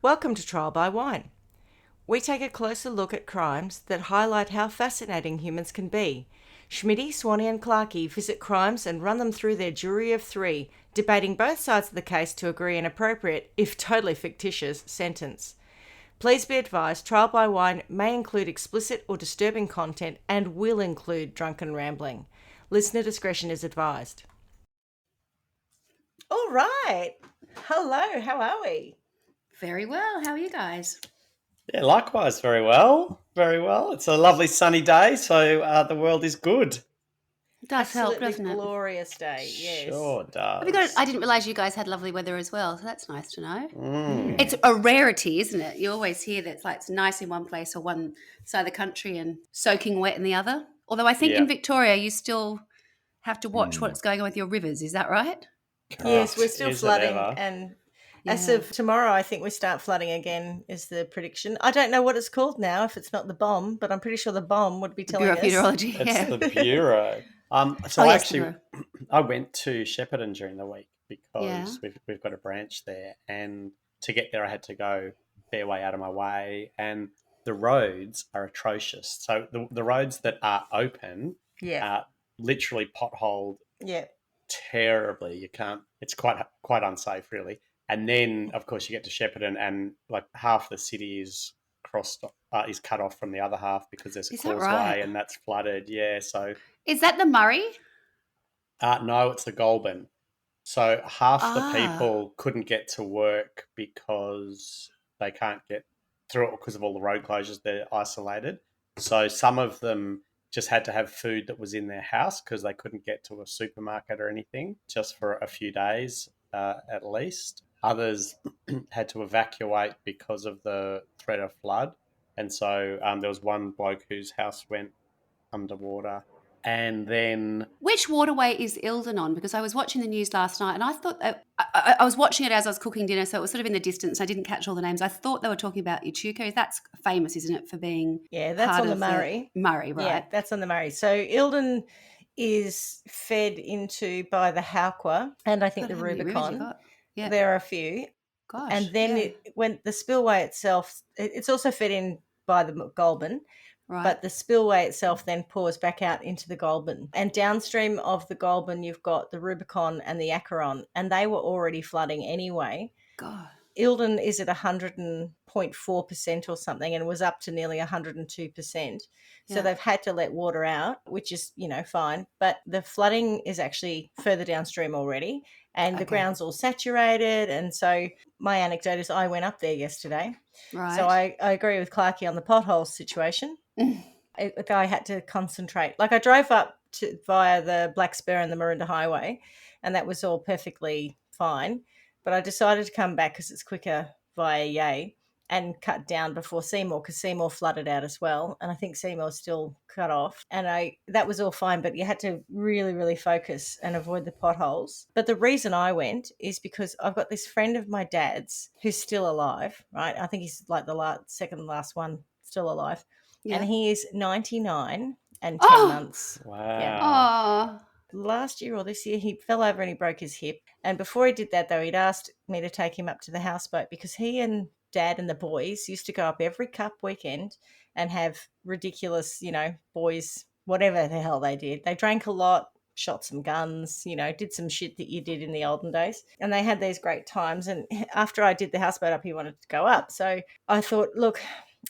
Welcome to Trial by Wine. We take a closer look at crimes that highlight how fascinating humans can be. Schmitty, Swanee and Clarky visit crimes and run them through their jury of three, debating both sides of the case to agree an appropriate, if totally fictitious, sentence. Please be advised, Trial by Wine may include explicit or disturbing content and will include drunken rambling. Listener discretion is advised. All right. Hello, how are we? Very well. How are you guys? Yeah, likewise, very well. Very well. It's a lovely sunny day, so the world is good. It does help, Absolutely doesn't it? glorious day, yes. Sure does. Have you got? I didn't realise you guys had lovely weather as well, so that's nice to know. Mm. It's a rarity, isn't it? You always hear that it's nice in one place or one side of the country and soaking wet in the other. Although I think in Victoria you still have to watch what's going on with your rivers. Is that right? Yes, we're still Is it flooding, ever? and as of tomorrow, I think we start flooding again, is the prediction. I don't know what it's called now, if it's not the bomb, but I'm pretty sure the bomb would be telling Bureau of us. Meteorology. It's Yeah. the Bureau. I went to Shepparton during the week because we've got a branch there, and to get there I had to go a fair way out of my way, and the roads are atrocious. So the roads that are open are literally potholed terribly. You can't. It's quite unsafe, really. And then, of course, you get to Shepparton, and like half the city is cut off from the other half because there's a causeway and that's flooded. Yeah. So is that the Murray? no, it's the Goulburn. So half the people couldn't get to work because they can't get through it because of all the road closures. They're isolated. So some of them just had to have food that was in their house because they couldn't get to a supermarket or anything, just for a few days at least. Others had to evacuate because of the threat of flood. And so there was one bloke whose house went underwater. And then... Which waterway is Ilden on? Because I was watching the news last night and I thought that I was watching it as I was cooking dinner, so it was sort of in the distance. I didn't catch all the names. I thought they were talking about Echuca. That's famous, isn't it, for being that's part on the of Murray. Murray, right? Yeah, that's on the Murray. So Ilden is fed into by the Hauqua and I think the Rubicon. Yeah. There are a few. Gosh. And then when the spillway itself, it's also fed in by the Goulburn. Right. But the spillway itself then pours back out into the Goulburn. And downstream of the Goulburn, you've got the Rubicon and the Acheron, and they were already flooding anyway. God. Ilden is at 100.4% or something, and was up to nearly 102%. So they've had to let water out, which is, fine. But the flooding is actually further downstream already, and the ground's all saturated. And so my anecdote is I went up there yesterday. Right. So I agree with Clarky on the potholes situation. I had to concentrate. Like I drove up via the Black Spur and the Maroondah Highway, and that was all perfectly fine. But I decided to come back because it's quicker via Yea and cut down before Seymour, because Seymour flooded out as well. And I think Seymour's still cut off. And that was all fine, but you had to really, really focus and avoid the potholes. But the reason I went is because I've got this friend of my dad's who's still alive, right? I think he's like the second last one still alive. Yeah. And he is 99 and 10 months. Wow. Yeah. Last year or this year, he fell over and he broke his hip. And before he did that, though, he'd asked me to take him up to the houseboat because he and Dad and the boys used to go up every Cup weekend and have ridiculous, boys, whatever the hell they did. They drank a lot, shot some guns, did some shit that you did in the olden days. And they had these great times. And after I did the houseboat up, he wanted to go up. So I thought, look,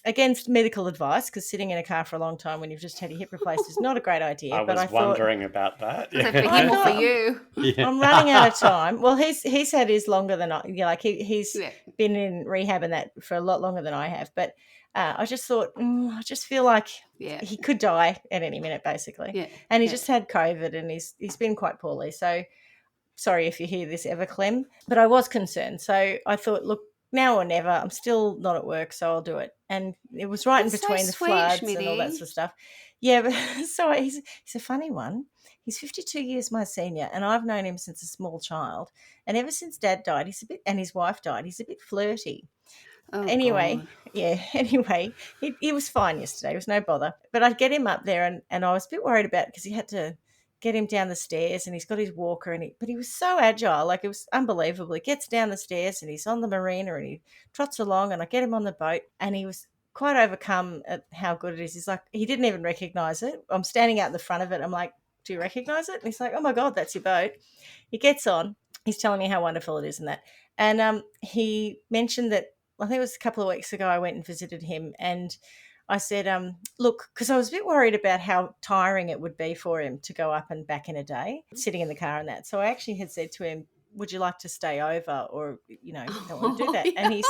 against medical advice, because sitting in a car for a long time when you've just had your hip replaced is not a great idea. I was wondering about that. Yeah. For him or for you? Yeah. I'm running out of time. Well, he's had his longer than he's been in rehab and that for a lot longer than I have. But I just thought, I just feel like he could die at any minute, basically. Yeah. And he just had COVID and he's been quite poorly. So sorry if you hear this ever, Clem. But I was concerned. So I thought, look, now or never, I'm still not at work, so I'll do it. And it was right in between the floods and all that sort of stuff. Yeah, but so he's a funny one. He's 52 years my senior, and I've known him since a small child. And ever since Dad died, and his wife died, he's a bit flirty. Oh, anyway, he was fine yesterday. It was no bother. But I'd get him up there, and I was a bit worried about because he had to get him down the stairs, and he's got his walker, but he was so agile, like it was unbelievable. He gets down the stairs and he's on the marina and he trots along, and I get him on the boat, and he was quite overcome at how good it is. He's like, he didn't even recognize it. I'm standing out in the front of it. I'm like, do you recognize it? And he's like, oh my God, that's your boat. He gets on. He's telling me how wonderful it is and that. And he mentioned that, I think it was a couple of weeks ago, I went and visited him, and I said, look, because I was a bit worried about how tiring it would be for him to go up and back in a day, sitting in the car and that. So I actually had said to him, would you like to stay over, or, you know, don't want to do that? Yeah. And he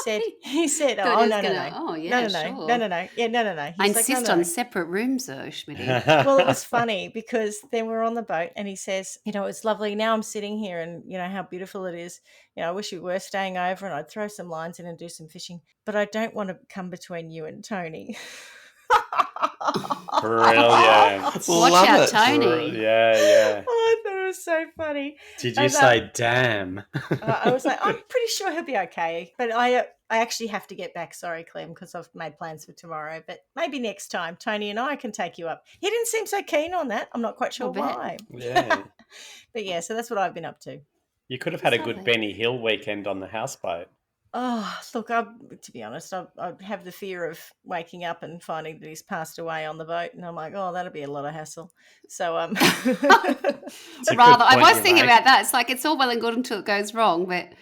said, oh, no. Oh, yeah, No. sure. No. Yeah, no. I insist on separate rooms, though, Schmitty. Well, it was funny because then we're on the boat and he says, you know, it's lovely. Now I'm sitting here and, you know, how beautiful it is. You know, I wish we were staying over and I'd throw some lines in and do some fishing, but I don't want to come between you and Tony. Brilliant. Watch out, Tony. Yeah. Oh, I thought it was so funny. Did you say damn? I was like, I'm pretty sure he'll be okay. But I actually have to get back. Sorry, Clem, because I've made plans for tomorrow. But maybe next time, Tony and I can take you up. He didn't seem so keen on that. I'm not quite sure why. Yeah. But yeah, so that's what I've been up to. You could have had a good Benny Hill weekend on the houseboat. Oh, look, to be honest, I have the fear of waking up and finding that he's passed away on the boat. And I'm like, oh, that'll be a lot of hassle. So, rather, I was thinking about that. It's like, it's all well and good until it goes wrong. But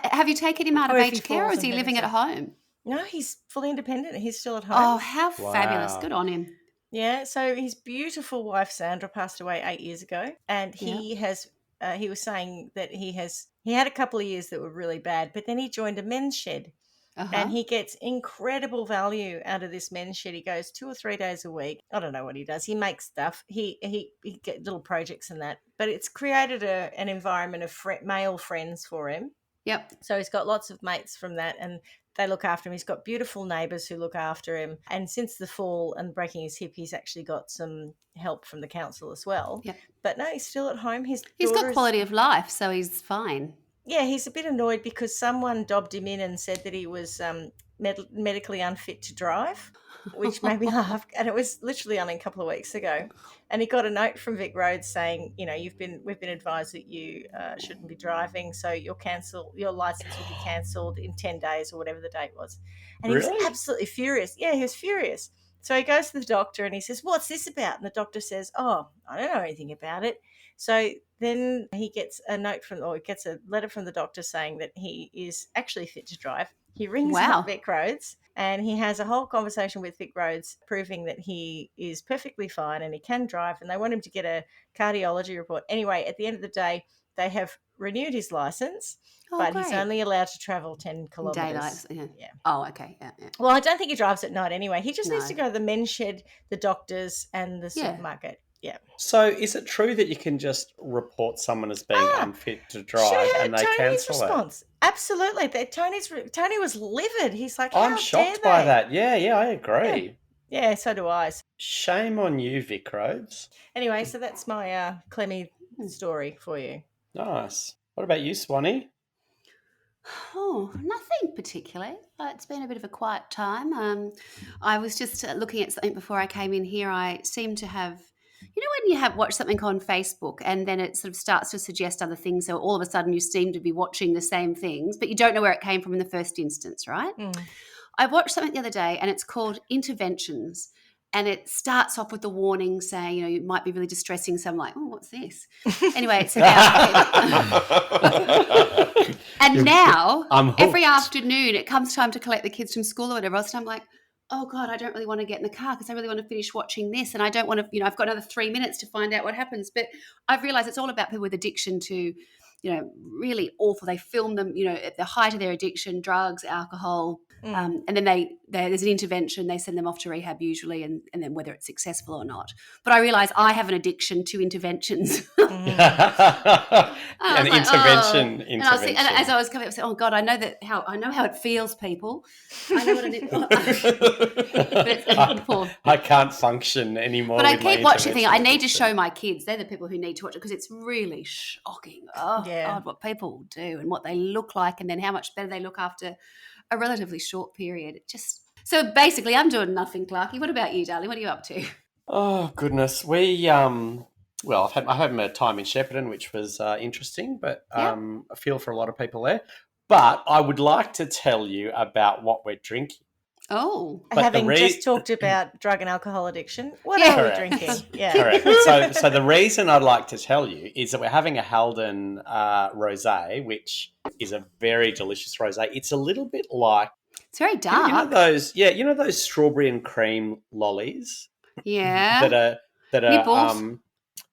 have you taken him out of aged care, or is he living at home? No, he's fully independent. He's still at home. Oh, how fabulous. Good on him. Yeah. So his beautiful wife, Sandra, passed away 8 years ago. And he was saying that he had a couple of years that were really bad, but then he joined a men's shed. And he gets incredible value out of this men's shed. He goes 2 or 3 days a week. I don't know what he does. He makes stuff. He gets little projects and that. But it's created an environment of male friends for him. Yep. So he's got lots of mates from that, and they look after him. He's got beautiful neighbours who look after him. And since the fall and breaking his hip, he's actually got some help from the council as well. Yep. But no, he's still at home. He's got quality of life, so he's fine. Yeah, he's a bit annoyed because someone dobbed him in and said that he was medically unfit to drive, which made me laugh. And it was literally only a couple of weeks ago. And he got a note from Vic Roads saying, you know, we've been advised that you shouldn't be driving, so your license will be cancelled in 10 days or whatever the date was. And really? He was absolutely furious. Yeah, he was furious. So he goes to the doctor and he says, what's this about? And the doctor says, oh, I don't know anything about it. So then he gets a letter from the doctor saying that he is actually fit to drive. He rings up Vic Roads and he has a whole conversation with Vic Roads proving that he is perfectly fine and he can drive, and they want him to get a cardiology report. Anyway, at the end of the day, they have renewed his license, but he's only allowed to travel 10 kilometres. Daylight, yeah. Oh, okay, yeah. Well, I don't think he drives at night anyway. He just needs to go to the men's shed, the doctors and the supermarket. Yeah. So is it true that you can just report someone as being unfit to drive and they Tony's cancel response. It? Absolutely. Tony was livid. He's like, I'm shocked by that. Yeah, I agree. Yeah, so do I. Shame on you, Vic Roads. Anyway, so that's my Clemmy story for you. Nice. What about you, Swanee? Oh, nothing particularly. It's been a bit of a quiet time. I was just looking at something before I came in here. I seem to have... You know when you watch something on Facebook and then it sort of starts to suggest other things, so all of a sudden you seem to be watching the same things, but you don't know where it came from in the first instance, right? I watched something the other day and it's called Interventions, and it starts off with the warning saying, you know, it might be really distressing. So I'm like, oh, what's this? Anyway, it's about... And now, every afternoon, it comes time to collect the kids from school or whatever else, and I'm like, oh, God, I don't really want to get in the car because I really want to finish watching this, and I don't want to, you know, I've got another 3 minutes to find out what happens. But I've realised it's all about people with addiction to, you know, really awful. They film them, you know, at the height of their addiction, drugs, alcohol, and then there's an intervention. They send them off to rehab usually, and then whether it's successful or not. But I realise I have an addiction to interventions. An intervention. And as I was coming up, I said, oh, God, I know how it feels, people. I know what it is. I can't function anymore. But I keep watching things. I need to show my kids. They're the people who need to watch it because it's really shocking. Oh, God, what people do and what they look like, and then how much better they look after a relatively short period. So basically, I'm doing nothing, Clarky. What about you, darling? What are you up to? Oh, goodness. We Well, I've had my time in Shepparton, which was interesting, but I feel for a lot of people there. But I would like to tell you about what we're drinking. Oh. But having just talked about drug and alcohol addiction, what are we drinking? Yeah. Correct. So the reason I'd like to tell you is that we're having a Halden rosé, which is a very delicious rosé. It's a little bit like, it's very dark. You know those strawberry and cream lollies? Yeah. that are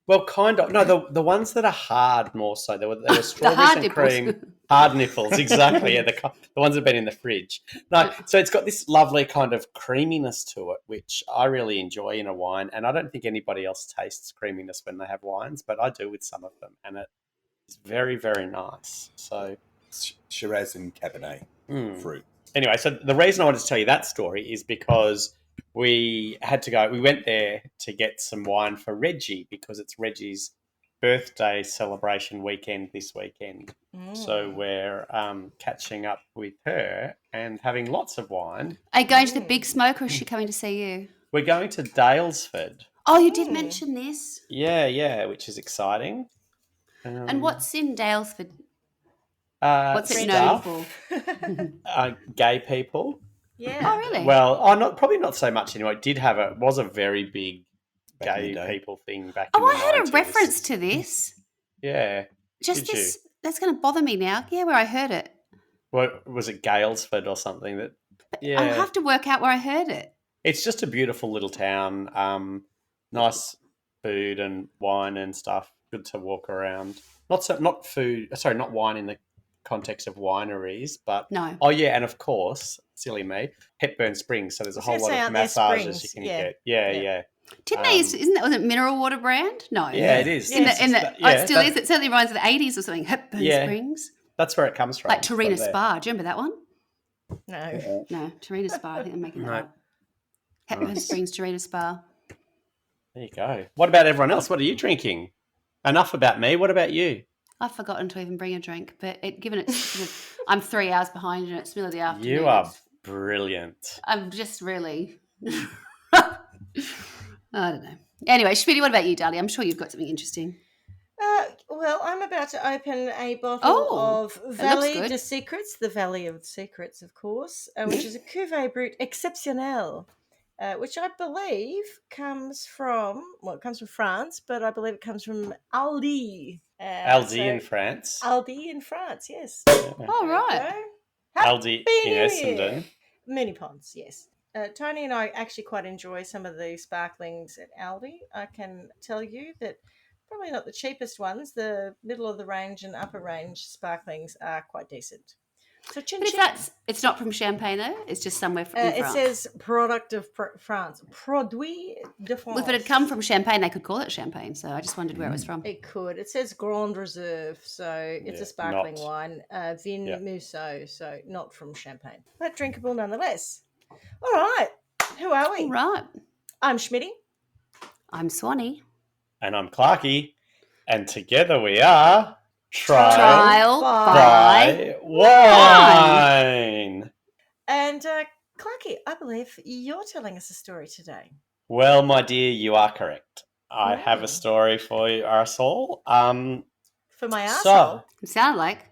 well, kind of. No, the ones that are hard more so. They were strawberries and cream. Hard nipples, exactly. Yeah, the ones that have been in the fridge. No, so it's got this lovely kind of creaminess to it, which I really enjoy in a wine. And I don't think anybody else tastes creaminess when they have wines, but I do with some of them. And it's very, very nice. So Shiraz and Cabernet fruit. Anyway, so the reason I wanted to tell you that story is because we went there to get some wine for Reggie because it's Reggie's birthday celebration weekend this weekend. So we're catching up with her and having lots of wine. Are you going to the Big Smoke or is she coming to see you? We're going to Dalesford. Oh, you did mention this. Yeah, which is exciting. And what's in Dalesford? What's it known for? Gay people. Yeah. Oh, really? Well, probably not so much anyway. It was a very big gay people thing back in the 90s. I heard a reference to this. Yeah. Just did this. That's going to bother me now. Yeah, where I heard it. Well, was it Galesford or something? I'll have to work out where I heard it. It's just a beautiful little town. Nice food and wine and stuff. Good to walk around. Not wine in the context of wineries, but no. Oh yeah, and of course, silly me, Hepburn Springs. So there's a whole lot of massages you can get. Yeah. Didn't they? Was it mineral water brand? No. Yeah, it is. It still is. It certainly reminds of the 80s or something. Hepburn Springs. That's where it comes from. Like Tarina Spa. Do you remember that one? No, Tarina Spa. I think I'm making that up. Hepburn Springs, Tarina Spa. There you go. What about everyone else? What are you drinking? Enough about me. What about you? I've forgotten to even bring a drink, but given it's I'm 3 hours behind and it's middle of the afternoon. You are brilliant. I'm just really I don't know. Anyway, Schmitty, what about you, darling? I'm sure you've got something interesting. Well, I'm about to open a bottle of Valley de Secrets, the Valley of Secrets, of course, which is a Cuvée Brut Exceptionnel, which I believe comes from France, but I believe it comes from Aldi. Aldi in France. Aldi in France, yes. All right. Aldi in Essendon. Mini-Ponds, yes. Tony and I actually quite enjoy some of the sparklings at Aldi. I can tell you that probably not the cheapest ones. The middle of the range and upper range sparklings are quite decent. So it's not from Champagne though. It's just somewhere from France. It says product of France, produit de France. Well, if it had come from Champagne, they could call it Champagne. So I just wondered where it was from. It could. It says Grand Reserve, so it's a sparkling wine. Vin Musso, so not from Champagne, but drinkable nonetheless. All right, who are we? All right, I'm Schmitty. I'm Swanee. And I'm Clarky. And together we are Trial by Wine. And Clarky, I believe you're telling us a story today. Well, my dear, you are correct. I have a story for us all. For my arsehole? So, it sounded like.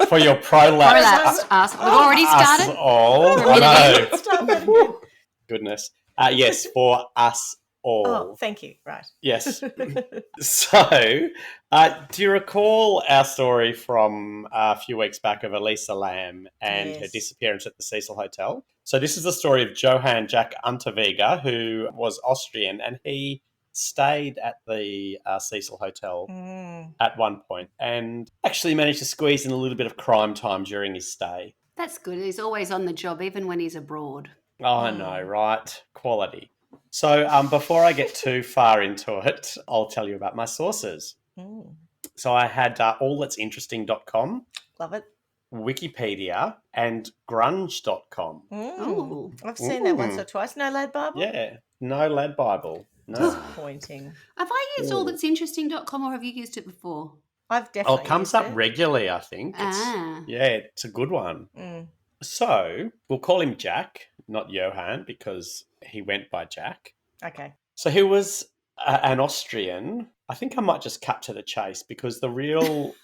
For your prolapse. We've already started? Us all. No. Goodness. Yes, for us all. Oh, thank you. Right. Yes. So, do you recall our story from a few weeks back of Elisa Lam and her disappearance at the Cecil Hotel? So this is the story of Johann Jack Unterweger, who was Austrian, and he stayed at the Cecil Hotel at one point and actually managed to squeeze in a little bit of crime time during his stay. That's good. He's always on the job, even when he's abroad. Oh, I know, right? Quality. So before I get too far into it, I'll tell you about my sources. So I had allthat'sinteresting.com. Love it. Wikipedia and grunge.com. I've seen that once or twice. No Lad Bible? Yeah, no Lad Bible. No. Disappointing. Have I used allthat'sinteresting.com or have you used it before? I've definitely it comes up regularly, I think. It's a good one. So we'll call him Jack, not Johann, because he went by Jack. Okay. So he was an Austrian. I think I might just cut to the chase because the real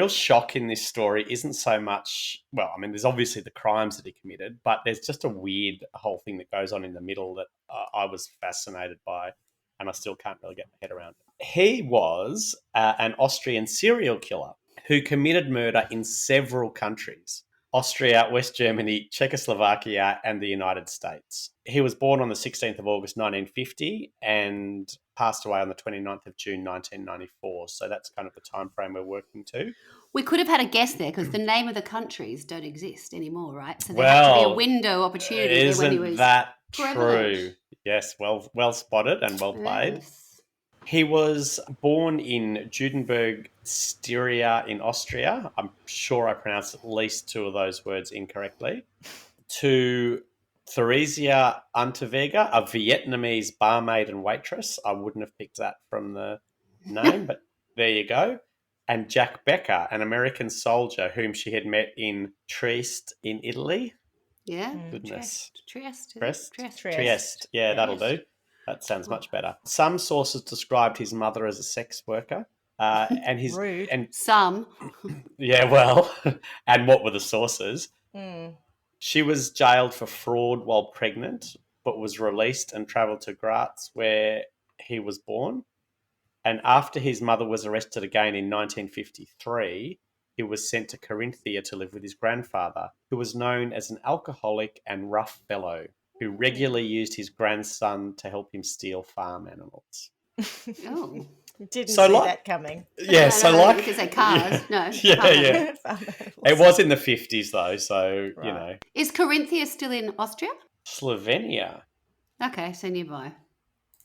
shock in this story isn't so much. Well, I mean, there's obviously the crimes that he committed, but there's just a weird whole thing that goes on in the middle that I was fascinated by, and I still can't really get my head around it. He was an Austrian serial killer who committed murder in several countries. Austria, West Germany, Czechoslovakia, and the United States. He was born on the 16th of August 1950 and passed away on the 29th of June 1994. So that's kind of the time frame we're working to. We could have had a guess there because the name of the countries don't exist anymore, right? So there had to be a window opportunity there when he was that true? Yes, well spotted and well played. Yes. He was born in Judenberg, Styria in Austria. I'm sure I pronounced at least two of those words incorrectly. To Jack Unterweger, a Vietnamese barmaid and waitress. I wouldn't have picked that from the name, but there you go. And Jack Becker, an American soldier whom she had met in Trieste in Italy. Yeah. Goodness. Trieste. Yeah, that'll do. That sounds much better. Some sources described his mother as a sex worker. And his Rude. And some. Yeah, well, and what were the sources? Mm. She was jailed for fraud while pregnant, but was released and travelled to Graz, where he was born. And after his mother was arrested again in 1953, he was sent to Carinthia to live with his grandfather, who was known as an alcoholic and rough fellow, who regularly used his grandson to help him steal farm animals. Oh. Didn't see that coming. Yeah, because they're cars. No. Yeah. It was in the 50s though, so, Right. you know. Is Carinthia still in Austria? Slovenia. Okay, so nearby.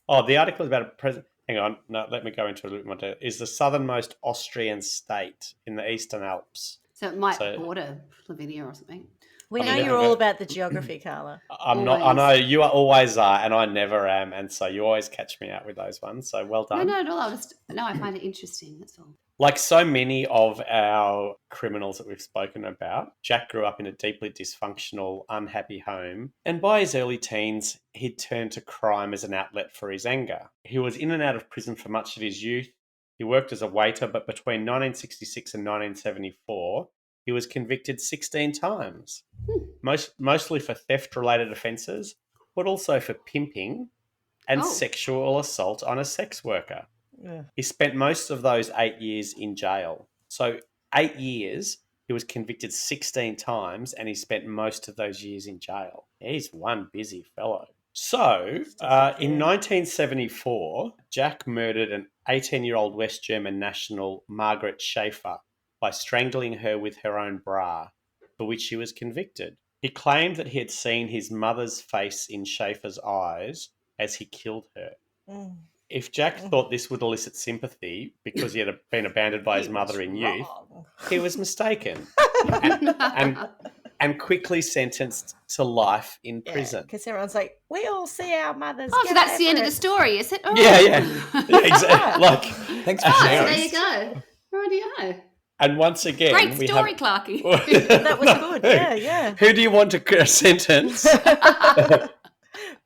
Oh, the article is about a president. Hang on, no, let me go into a little more detail. Is the southernmost Austrian state in the Eastern Alps. So it might border Slovenia or something. We know you're all about the geography, Carla. I'm not. I know you always are, and I never am, and so you always catch me out with those ones. So well done. No. I find it interesting. That's all. Like so many of our criminals that we've spoken about, Jack grew up in a deeply dysfunctional, unhappy home, and by his early teens, he'd turned to crime as an outlet for his anger. He was in and out of prison for much of his youth. He worked as a waiter, but between 1966 and 1974, he was convicted 16 times, mostly for theft-related offences, but also for pimping and sexual assault on a sex worker. Yeah. He spent most of those 8 years in jail. So 8 years, he was convicted 16 times, and he spent most of those years in jail. He's one busy fellow. So in 1974, Jack murdered an 18-year-old West German national, Margaret Schaefer, by strangling her with her own bra, for which he was convicted. He claimed that he had seen his mother's face in Schaefer's eyes as he killed her. Mm. If Jack thought this would elicit sympathy because he had been abandoned by his mother in youth, he was mistaken and quickly sentenced to life in prison. Because everyone's like, we all see our mothers. Oh, so that's the end of the story, is it? Oh. Yeah, exactly. Like, thanks for sharing. There you go. Rightio. And once again, great story, Clarky. That was good. Yeah. Who do you want to sentence?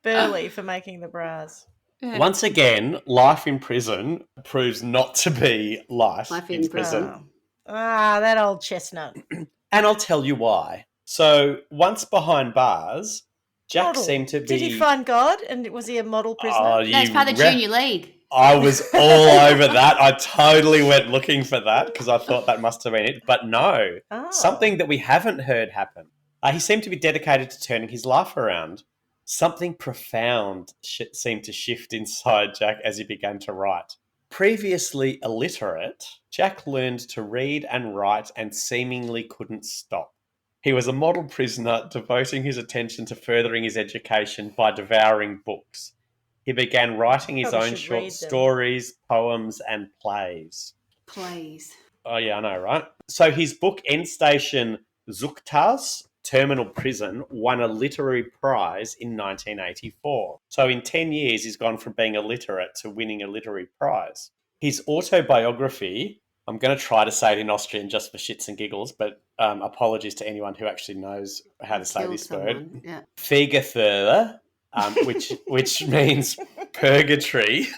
Burley for making the bras. Yeah. Once again, life in prison proves not to be life in prison. That old chestnut. And I'll tell you why. So once behind bars, Jack seemed to be... Did he find God? And was he a model prisoner? No, it's part of the junior league. I was all over that. I totally went looking for that because I thought that must have been it. But no, something that we haven't heard happen. He seemed to be dedicated to turning his life around. Something profound seemed to shift inside Jack as he began to write. Previously illiterate, Jack learned to read and write and seemingly couldn't stop. He was a model prisoner, devoting his attention to furthering his education by devouring books. He began writing his own short stories, poems, and plays. Plays. Oh, yeah, I know, right? So his book, End Station Zuchthaus, Terminal Prison, won a literary prize in 1984. So in 10 years, he's gone from being illiterate to winning a literary prize. His autobiography, I'm going to try to say it in Austrian just for shits and giggles, but apologies to anyone who actually knows how to say this word. Yeah. Fegefeuer, which means purgatory.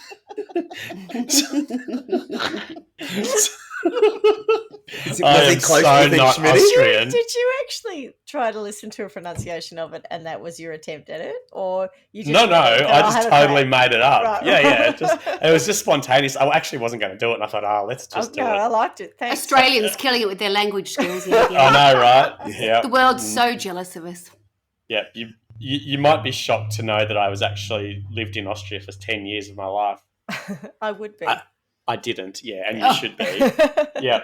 I am so not Austrian. Did you actually try to listen to a pronunciation of it, and that was your attempt at it, or you just I just totally made it up. Right. Yeah. It was just spontaneous. I actually wasn't going to do it, and I thought, let's just do it. I liked it. Thanks. Australians killing it with their language skills. I know, right? Yeah. The world's so jealous of us. Yeah, you might be shocked to know that I was actually lived in Austria for 10 years of my life. I would be. I didn't, yeah, and you should be. Yeah.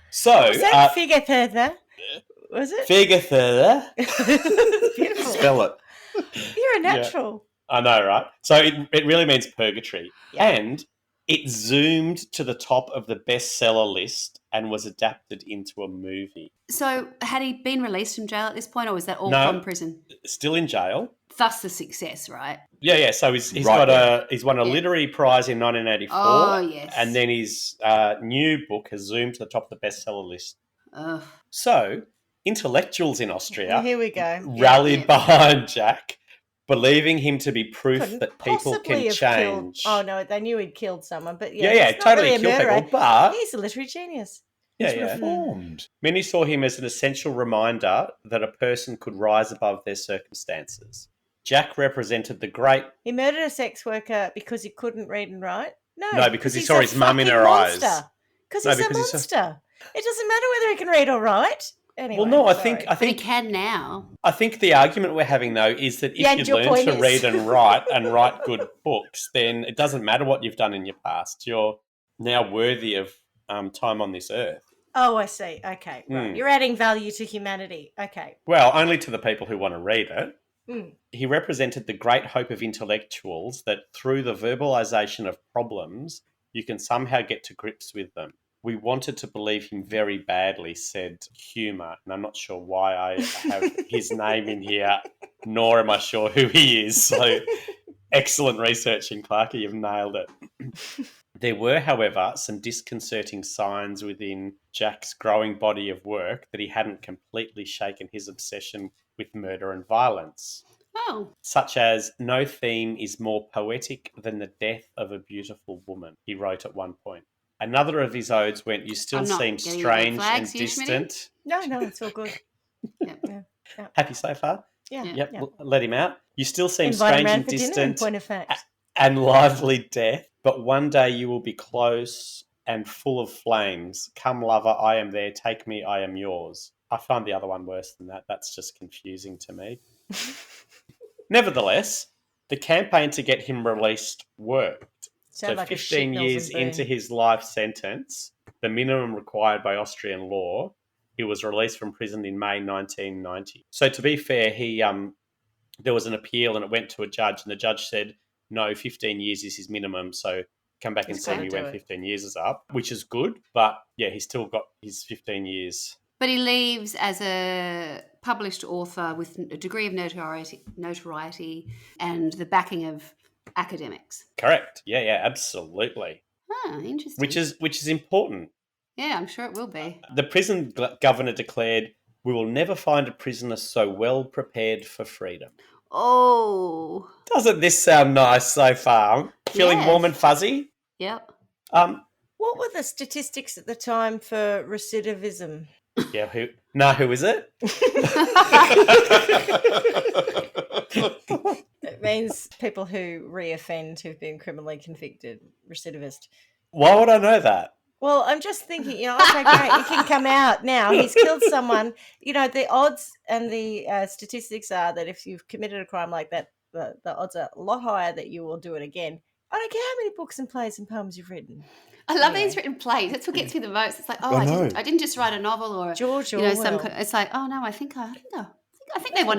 So was that Figurthöder? Was it? Figurthöder. Beautiful. Spell it. You're a natural. Yeah. I know, right? So it really means purgatory. Yeah. And it zoomed to the top of the bestseller list and was adapted into a movie. So had he been released from jail at this point, or was that all from prison? Still in jail. Thus the success, right? Yeah. So he's won a literary prize in 1984. Oh, yes. And then his new book has zoomed to the top of the bestseller list. So intellectuals in Austria here we go. Rallied behind Jack, believing him to be proof that people can change. No, they knew he'd killed someone, but totally really killed people. But he's a literary genius. He's reformed. Many saw him as an essential reminder that a person could rise above their circumstances. Jack represented the great... He murdered a sex worker because he couldn't read and write? No, because he saw his mum in her eyes. Because he's a monster. It doesn't matter whether he can read or write. Anyway, well, no, I think he can now. I think the argument we're having, though, is that if you learn to read and write good books, then it doesn't matter what you've done in your past. You're now worthy of time on this earth. Oh, I see. Okay, right. You're adding value to humanity. Okay. Well, only to the people who want to read it. He represented the great hope of intellectuals that through the verbalization of problems, you can somehow get to grips with them. We wanted to believe him very badly, said Humour, and I'm not sure why I have his name in here, nor am I sure who he is. So excellent researching, Clarky. You've nailed it. There were, however, some disconcerting signs within Jack's growing body of work that he hadn't completely shaken his obsession with murder and violence. Oh. Such as, no theme is more poetic than the death of a beautiful woman, he wrote at one point. Another of his odes went, you still seem strange and distant. No, it's all good. Yeah. Happy so far? Yeah. Yep, yeah. Let him out. You still seem strange and distant point of fact. And lively death, but one day you will be close and full of flames. Come, lover, I am there. Take me, I am yours. I find the other one worse than that. That's just confusing to me. Nevertheless, the campaign to get him released worked. So like 15 years into his life sentence, the minimum required by Austrian law, he was released from prison in May 1990. So to be fair, there was an appeal and it went to a judge, and the judge said, no, 15 years is his minimum, so come back and see me when 15 years is up, which is good. But yeah, he's still got his 15 years. But he leaves as a published author with a degree of notoriety and the backing of academics. Correct. Yeah, absolutely. Ah, interesting. Which is important. Yeah, I'm sure it will be. The prison governor declared, we will never find a prisoner so well prepared for freedom. Oh. Doesn't this sound nice so far? Feeling warm and fuzzy? Yep. What were the statistics at the time for recidivism? Yeah, who is it? It means people who reoffend who've been criminally convicted, recidivist. Why would I know that? Well, I'm just thinking, okay, great, you can come out now. He's killed someone. The odds and the statistics are that if you've committed a crime like that, the odds are a lot higher that you will do it again. I don't care how many books and plays and poems you've written. I love that he's written plays. That's what gets me the most. It's like, I didn't just write a novel or George Orwell. It's like, oh no, I think they want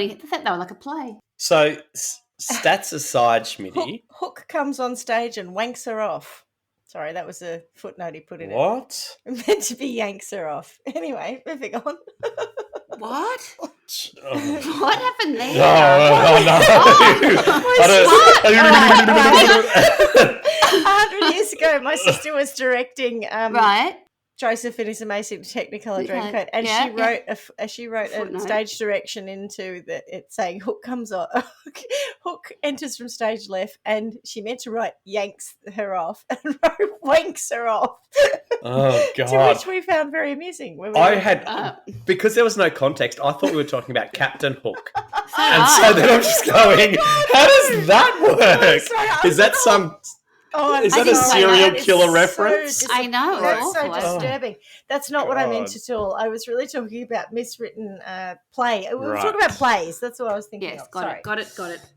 to. They think they were like a play. So stats aside, Schmitty, Hook comes on stage and wanks her off. Sorry, that was a footnote he put in. What? It meant to be yanks her off. Anyway, moving on. What? Oh. What happened there? No. 100 years ago, my sister was directing right. Joseph in his amazing Technicolor Dreamcoat, and she wrote a stage direction into it saying Hook comes on, Hook enters from stage left, and she meant to write yanks her off and wrote wanks her off. Oh God! To which we found very amusing. Because there was no context. I thought we were talking about Captain Hook, so then I'm just going, how does that work? Is that some? Is that a serial killer reference? I know. That's so disturbing. That's not what I meant at all. I was really talking about miswritten play. We were talking about plays. That's what I was thinking. Yes, of. Got it.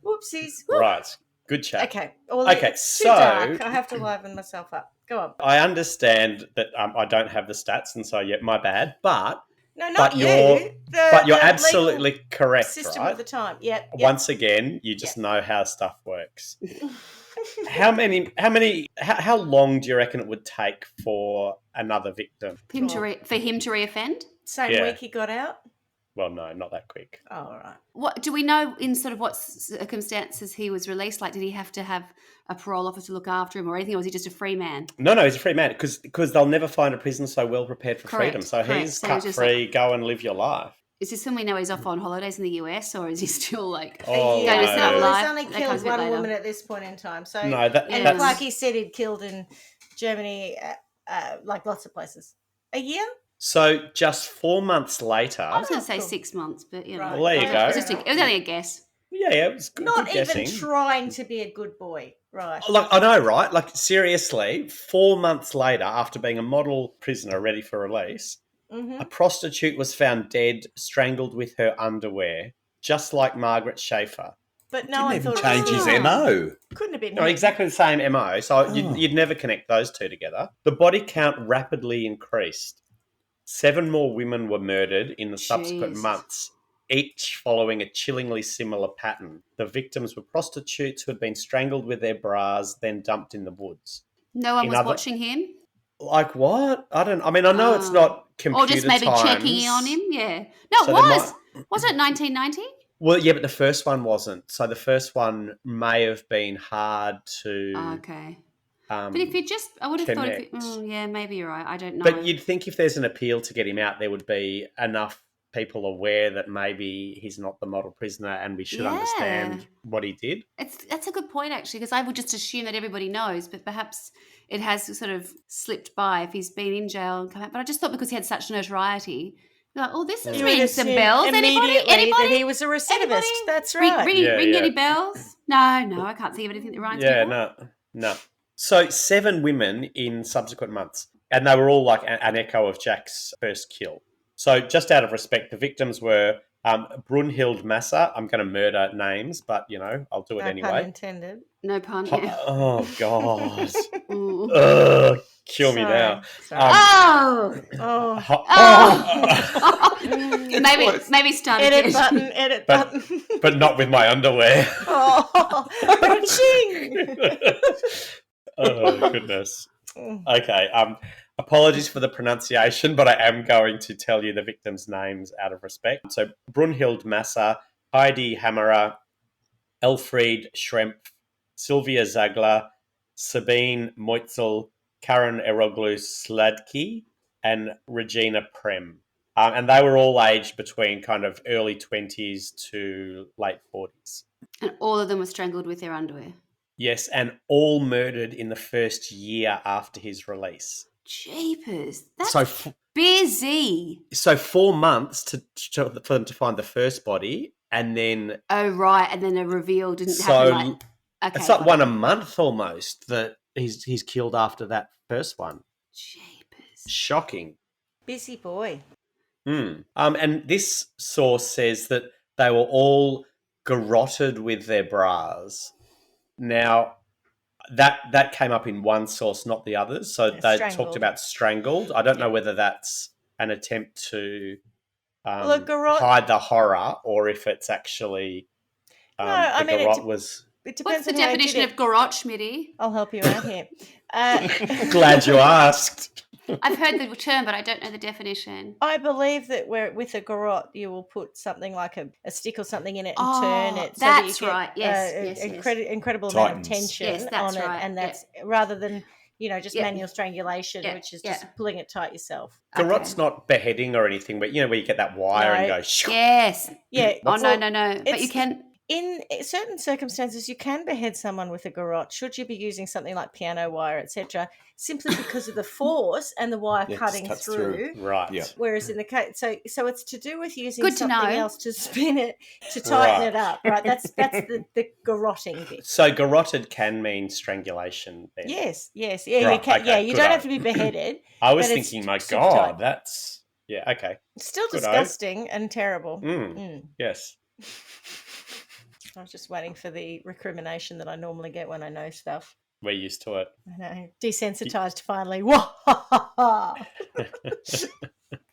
Whoopsies. Right. Good chat. Okay. So too dark. I have to liven myself up. Go on. I understand that I don't have the stats, and so my bad. But no, not you. You're absolutely correct. System right? of the time. Yep. Once again, you just know how stuff works. How long do you reckon it would take for another victim? For him to reoffend? Same week he got out? Well, no, not that quick. Oh, all right. What do we know in sort of what circumstances he was released? Like, did he have to have a parole officer look after him or anything, or was he just a free man? No, he's a free man because they'll never find a prison so well prepared for freedom. So he's cut free, go and live your life. Is this when we know he's off on holidays in the US, or is he still like going to set up life? He's only killed one woman at this point in time. So that's like he said, he'd killed in Germany, like lots of places. A year? So just 4 months later. I was going to say 6 months, but you know. Right. Well, there you go. It was only a guess. Yeah, it was good. Not good even guessing. trying to be a good boy, right? Like I know, right? Like seriously, 4 months later, after being a model prisoner ready for release, a prostitute was found dead, strangled with her underwear, just like Margaret Schaefer. But no one Didn't thought even change his MO. Couldn't have been. No, exactly the same MO. So you'd never connect those two together. The body count rapidly increased. 7 more women were murdered in the subsequent months, each following a chillingly similar pattern. The victims were prostitutes who had been strangled with their bras, then dumped in the woods. No one was watching him? Like what? I know it's not computer or just maybe times. checking in on him, yeah. No, so it was. Wasn't it 1990? Well, yeah, but the first one wasn't. So the first one may have been hard to... okay. But if you just... I would have connect. thought... yeah, maybe you're right. I don't know. But you'd think if there's an appeal to get him out, there would be enough people aware that maybe he's not the model prisoner and we should understand what he did. That's a good point, actually, because I would just assume that everybody knows, but perhaps it has sort of slipped by if he's been in jail and come out. But I just thought because he had such notoriety... Like, this is ringing some bells. Anybody? That he was a recidivist. Anybody? That's right. Ring any bells? No, I can't think of anything that rhymes. No. So 7 women in subsequent months, and they were all like an echo of Jack's first kill. So just out of respect, the victims were Brunhild Massa. I'm going to murder names, but, I'll do it anyway. No pun intended. No pun, yeah. Oh, God. Ugh, kill me now. Sorry. Maybe start edit button. But not with my underwear. Ching! Oh, goodness. Okay. Apologies for the pronunciation, but I am going to tell you the victims' names out of respect. So Brunhild Massa, Heidi Hammerer, Elfried Schrempf, Sylvia Zagler, Sabine Moitzel, Karen Eroglu Sladky, and Regina Prem. And they were all aged between kind of early 20s to late 40s. And all of them were strangled with their underwear. Yes, and all murdered in the first year after his release. Jeepers, that's busy. So 4 months for them to find the first body, and then... Oh, right, and then a reveal didn't happen. Okay, it's like one a month almost that he's killed after that first one. Jeepers. Shocking. Busy boy. And this source says that they were all garroted with their bras. Now, that came up in one source, not the others. So they talked about strangled. I don't know whether that's an attempt to hide the horror or if it's actually garrote was... It depends. What's the definition of garrote, Schmitty? I'll help you out here. Glad you asked. I've heard the term, but I don't know the definition. I believe that with a garrote, you will put something like a stick or something in it and turn it. So that's that you right. get, Yes. Incredible amount of tension on it. And that's rather than, just manual strangulation, which is just pulling it tight yourself. Garrot's not beheading or anything, but where you get that wire and go. Yes. Yeah. No. But you can. In certain circumstances, you can behead someone with a garrote, should you be using something like piano wire, etc., simply because of the force and the wire cutting through. Right. Yeah. Whereas in the case, so it's to do with using Good to something know. else to spin it, to tighten it up, right? That's the garroting bit. So garroted can mean strangulation then? Yes. Yeah, Right, you can. okay, Yeah, you don't have to be beheaded. I was thinking, my God, that's... Yeah, okay. It's still disgusting and terrible. Yes. I was just waiting for the recrimination that I normally get when I know stuff. We're used to it. I know. Desensitized finally.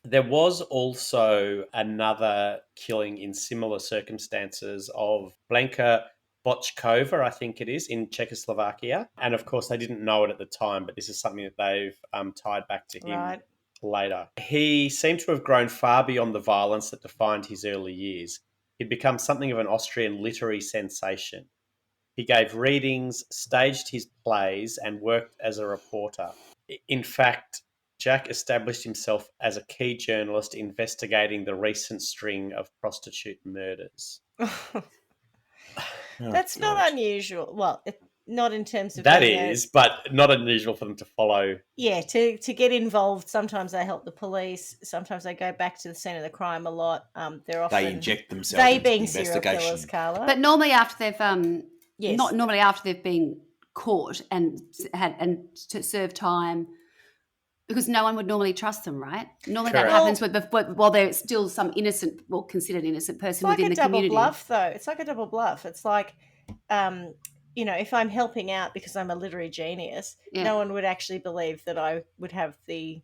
There was also another killing in similar circumstances of Blanka Bochkova, I think it is, in Czechoslovakia. And of course, they didn't know it at the time, but this is something that they've tied back to him later. He seemed to have grown far beyond the violence that defined his early years. He'd become something of an Austrian literary sensation. He gave readings, staged his plays, and worked as a reporter. In fact, Jack established himself as a key journalist investigating the recent string of prostitute murders. That's not unusual. Well, not in terms of... That is, but not unusual for them to follow. Yeah, to get involved. Sometimes they help the police. Sometimes they go back to the scene of the crime a lot. They're often... They inject themselves into the investigation. Serial killers, Carla. But normally after they've... Not normally after they've been caught and to serve time... Because no one would normally trust them, right? Normally that happens while there's still some innocent, considered innocent person within the community. It's like a double bluff, though. It's like a double bluff. It's like, if I'm helping out because I'm a literary genius, no one would actually believe that I would have the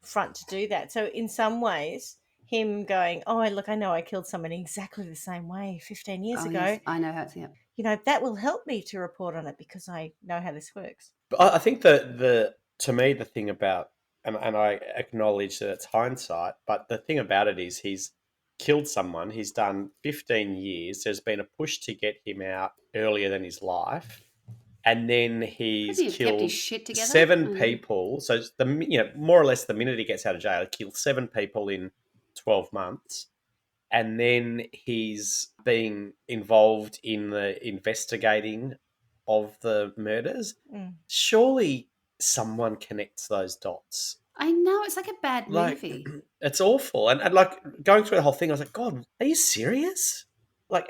front to do that. So in some ways, him going, oh, look, I know I killed someone exactly the same way 15 years ago. Yes, I know how to, that will help me to report on it because I know how this works. But I think to me, the thing about, and I acknowledge that it's hindsight, but the thing about it is he's killed someone. He's done 15 years. There's been a push to get him out earlier than his life. And then he's killed his shit together? 7 people. So, more or less the minute he gets out of jail, he killed 7 people in 12 months. And then he's being involved in the investigating of the murders. Surely someone connects those dots. I know, it's like a bad movie. It's awful. And going through the whole thing, I was like, God, are you serious?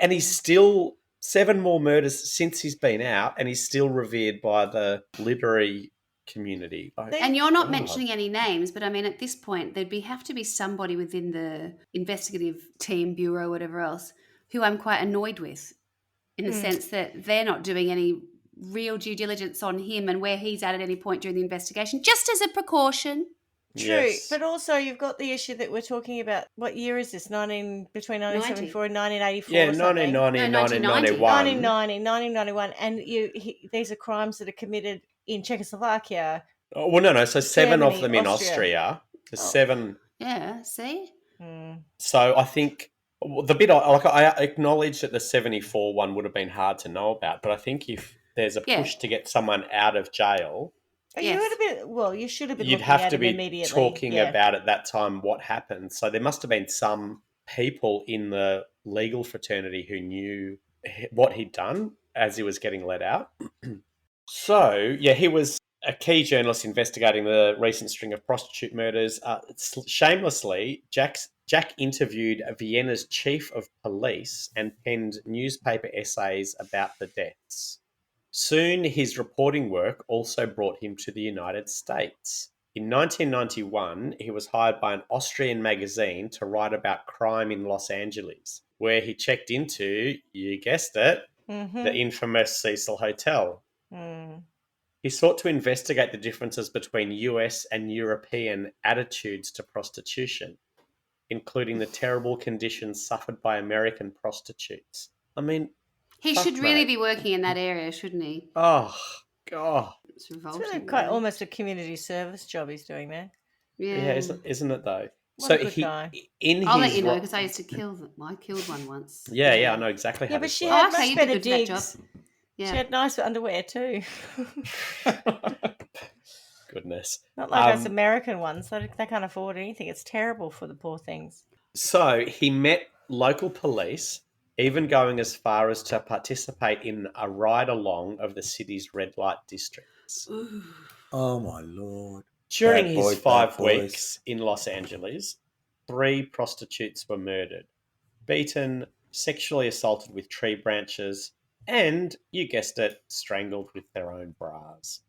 And he's still 7 more murders since he's been out, and he's still revered by the literary community. And you're not mentioning any names, but I mean, at this point, there'd have to be somebody within the investigative team, bureau, whatever else, who I'm quite annoyed with, in the sense that they're not doing any real due diligence on him and where he's at any point during the investigation, just as a precaution. True, but also you've got the issue that we're talking about. What year is this? Between 1974 and 1984. Yeah, 1990 and 1991. 1991, and these are crimes that are committed in Czechoslovakia. Oh, well, no. So 7 Germany, of them in Austria. There's 7. Yeah. See. So I think the bit I acknowledge that the 74 one would have been hard to know about, but I think if there's a push to get someone out of jail. You should have been. You'd have to be talking about at that time what happened. So there must have been some people in the legal fraternity who knew what he'd done as he was getting let out. So, he was a key journalist investigating the recent string of prostitute murders. Shamelessly, Jack interviewed Vienna's chief of police and penned newspaper essays about the deaths. Soon, his reporting work also brought him to the United States. In 1991, he was hired by an Austrian magazine to write about crime in Los Angeles, where he checked into, you guessed it, the infamous Cecil Hotel. He sought to investigate the differences between US and European attitudes to prostitution, including the terrible conditions suffered by American prostitutes. I mean... He should really be working in that area, shouldn't he? Oh, God. It's revolting. It's really quite almost a community service job he's doing there. Yeah, isn't it though? What a good guy. I'll let you know because I used to kill them. I killed one once. Yeah, I know exactly how. Yeah, but this she works. had much better digs. Yeah. She had nice underwear too. Goodness. Not like those American ones. They can't afford anything. It's terrible for the poor things. So he met local police, even going as far as to participate in a ride-along of the city's red light districts. Ooh. Oh, my Lord. During his 5 weeks in Los Angeles, 3 prostitutes were murdered, beaten, sexually assaulted with tree branches, and, you guessed it, strangled with their own bras.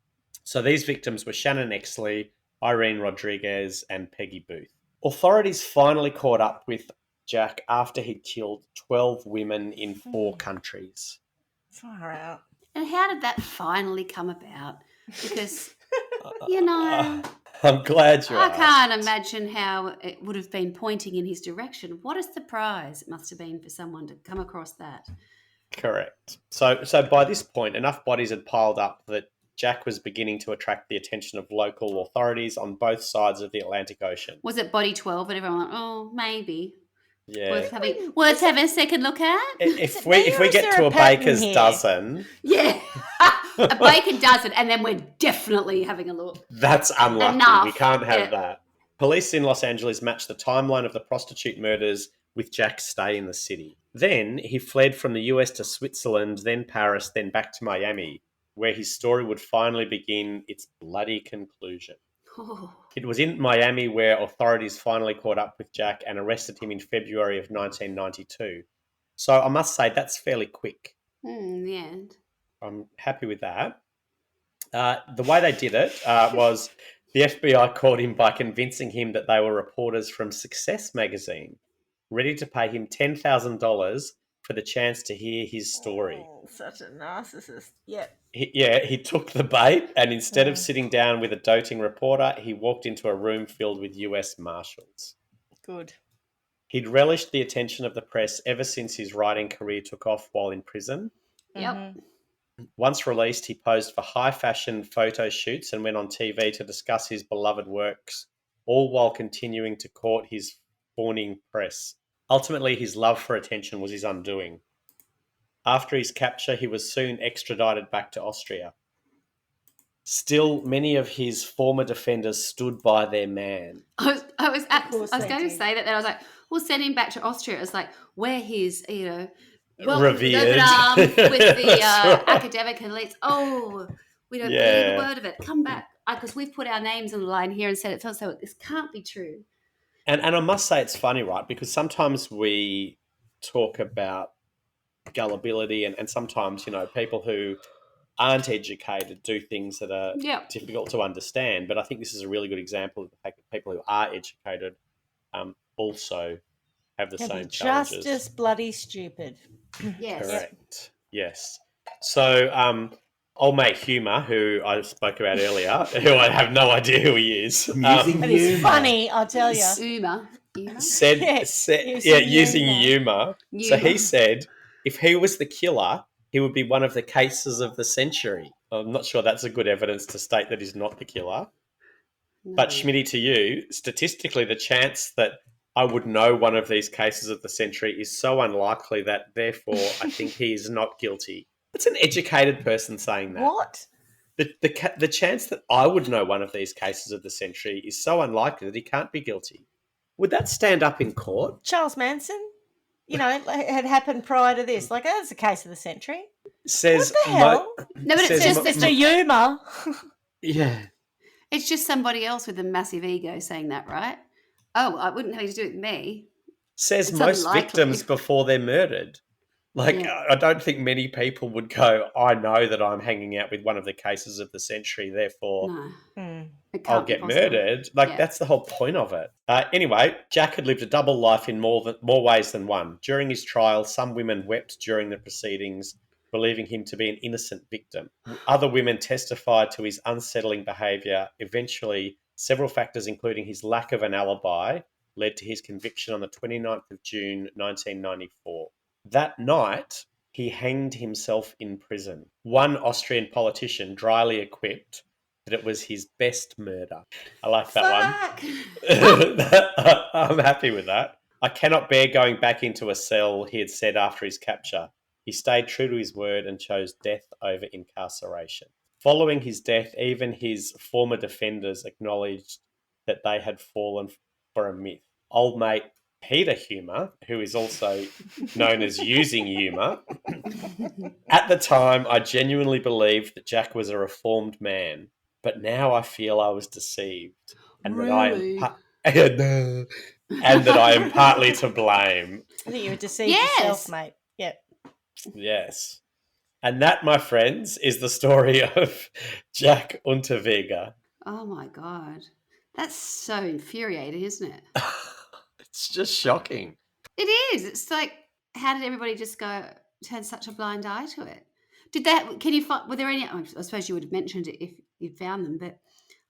So these victims were Shannon Exley, Irene Rodriguez, and Peggy Booth. Authorities finally caught up with Jack after he'd killed 12 women in 4 countries. Far out. And how did that finally come about? Because, you know... I'm glad you asked. I can't imagine how it would have been pointing in his direction. What a surprise it must have been for someone to come across that. Correct. So by this point, enough bodies had piled up that Jack was beginning to attract the attention of local authorities on both sides of the Atlantic Ocean. Was it body 12 and everyone went, oh, maybe. Yeah. Worth having a second look at? If we get to a baker's dozen... Yeah. A baker's dozen, and then we're definitely having a look. That's unlucky. We can't have that. Police in Los Angeles matched the timeline of the prostitute murders with Jack's stay in the city. Then he fled from the US to Switzerland, then Paris, then back to Miami, where his story would finally begin its bloody conclusion. Oh. It was in Miami where authorities finally caught up with Jack and arrested him in February of 1992. So I must say that's fairly quick. In the end. I'm happy with that. The way they did it was the FBI caught him by convincing him that they were reporters from Success magazine, ready to pay him $10,000 for the chance to hear his story. Oh, such a narcissist. Yeah. He took the bait, and instead of sitting down with a doting reporter, he walked into a room filled with US Marshals. Good. He'd relished the attention of the press ever since his writing career took off while in prison. Yep. Mm-hmm. Once released, he posed for high-fashion photo shoots and went on TV to discuss his beloved works, all while continuing to court his fawning press. Ultimately, his love for attention was his undoing. After his capture, he was soon extradited back to Austria. Still, many of his former defenders stood by their man. I was going to say that, and I was like, we'll send him back to Austria. It was like, we're his, revered with the academic elites. Oh, we don't believe a word of it. Come back, because we've put our names on the line here and said it. So this can't be true. And I must say it's funny, right? Because sometimes we talk about gullibility, and sometimes people who aren't educated do things that are difficult to understand. But I think this is a really good example of the fact that people who are educated also have the same challenges. Just as bloody stupid. Yes. Correct. Yes. So old mate Humour, who I spoke about earlier, who I have no idea who he is. It's funny, I'll tell you. Humour. Using humour. So he said if he was the killer, he would be one of the cases of the century. I'm not sure that's a good evidence to state that he's not the killer. No. But Schmitty, to you, statistically, the chance that I would know one of these cases of the century is so unlikely that, therefore, I think he is not guilty. It's an educated person saying that. What? The chance that I would know one of these cases of the century is so unlikely that he can't be guilty. Would that stand up in court? Charles Manson? It had happened prior to this. Like, that's a case of the century. Says what the hell? No, but it's just Mr. Humour. Yeah. It's just somebody else with a massive ego saying that, right? Oh, I wouldn't have you to do it with me. Says it's most unlikely. Victims before they're murdered. I don't think many people would go, I know that I'm hanging out with one of the cases of the century, therefore I'll get murdered. That's the whole point of it. Anyway, Jack had lived a double life in more ways than one. During his trial, some women wept during the proceedings, believing him to be an innocent victim. Other women testified to his unsettling behaviour. Eventually, several factors, including his lack of an alibi, led to his conviction on the 29th of June, 1994. That night, he hanged himself in prison. One Austrian politician dryly equipped that it was his best murder. I like that one. I'm happy with that. I cannot bear going back into a cell, he had said after his capture. He stayed true to his word and chose death over incarceration. Following his death, even his former defenders acknowledged that they had fallen for a myth. Old mate Peter Humour, who is also known as Using Humour, at the time I genuinely believed that Jack was a reformed man, but now I feel I was deceived and Really? and that I am partly to blame. I think you were deceived yourself, mate. Yep. Yes. And that, my friends, is the story of Jack Unterweger. Oh, my God. That's so infuriating, isn't it? It's just shocking. It is. It's like, how did everybody just turn such a blind eye to it? Were there any, I suppose you would have mentioned it if you found them, but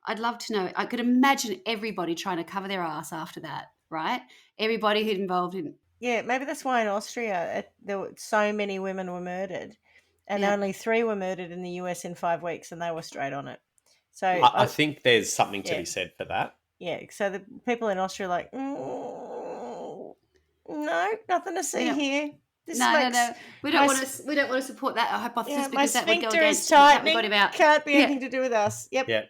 I'd love to know. I could imagine everybody trying to cover their ass after that, right? Everybody who's involved in... Yeah, maybe that's why in Austria there were so many women were murdered. And only 3 were murdered in the US in 5 weeks, and they were straight on it. So I think there's something to be said for that. Yeah, so the people in Austria are like, no, nothing to see here. No. We don't want to support that hypothesis because that would go against what we got about. Can't be anything to do with us. Yep. Yeah.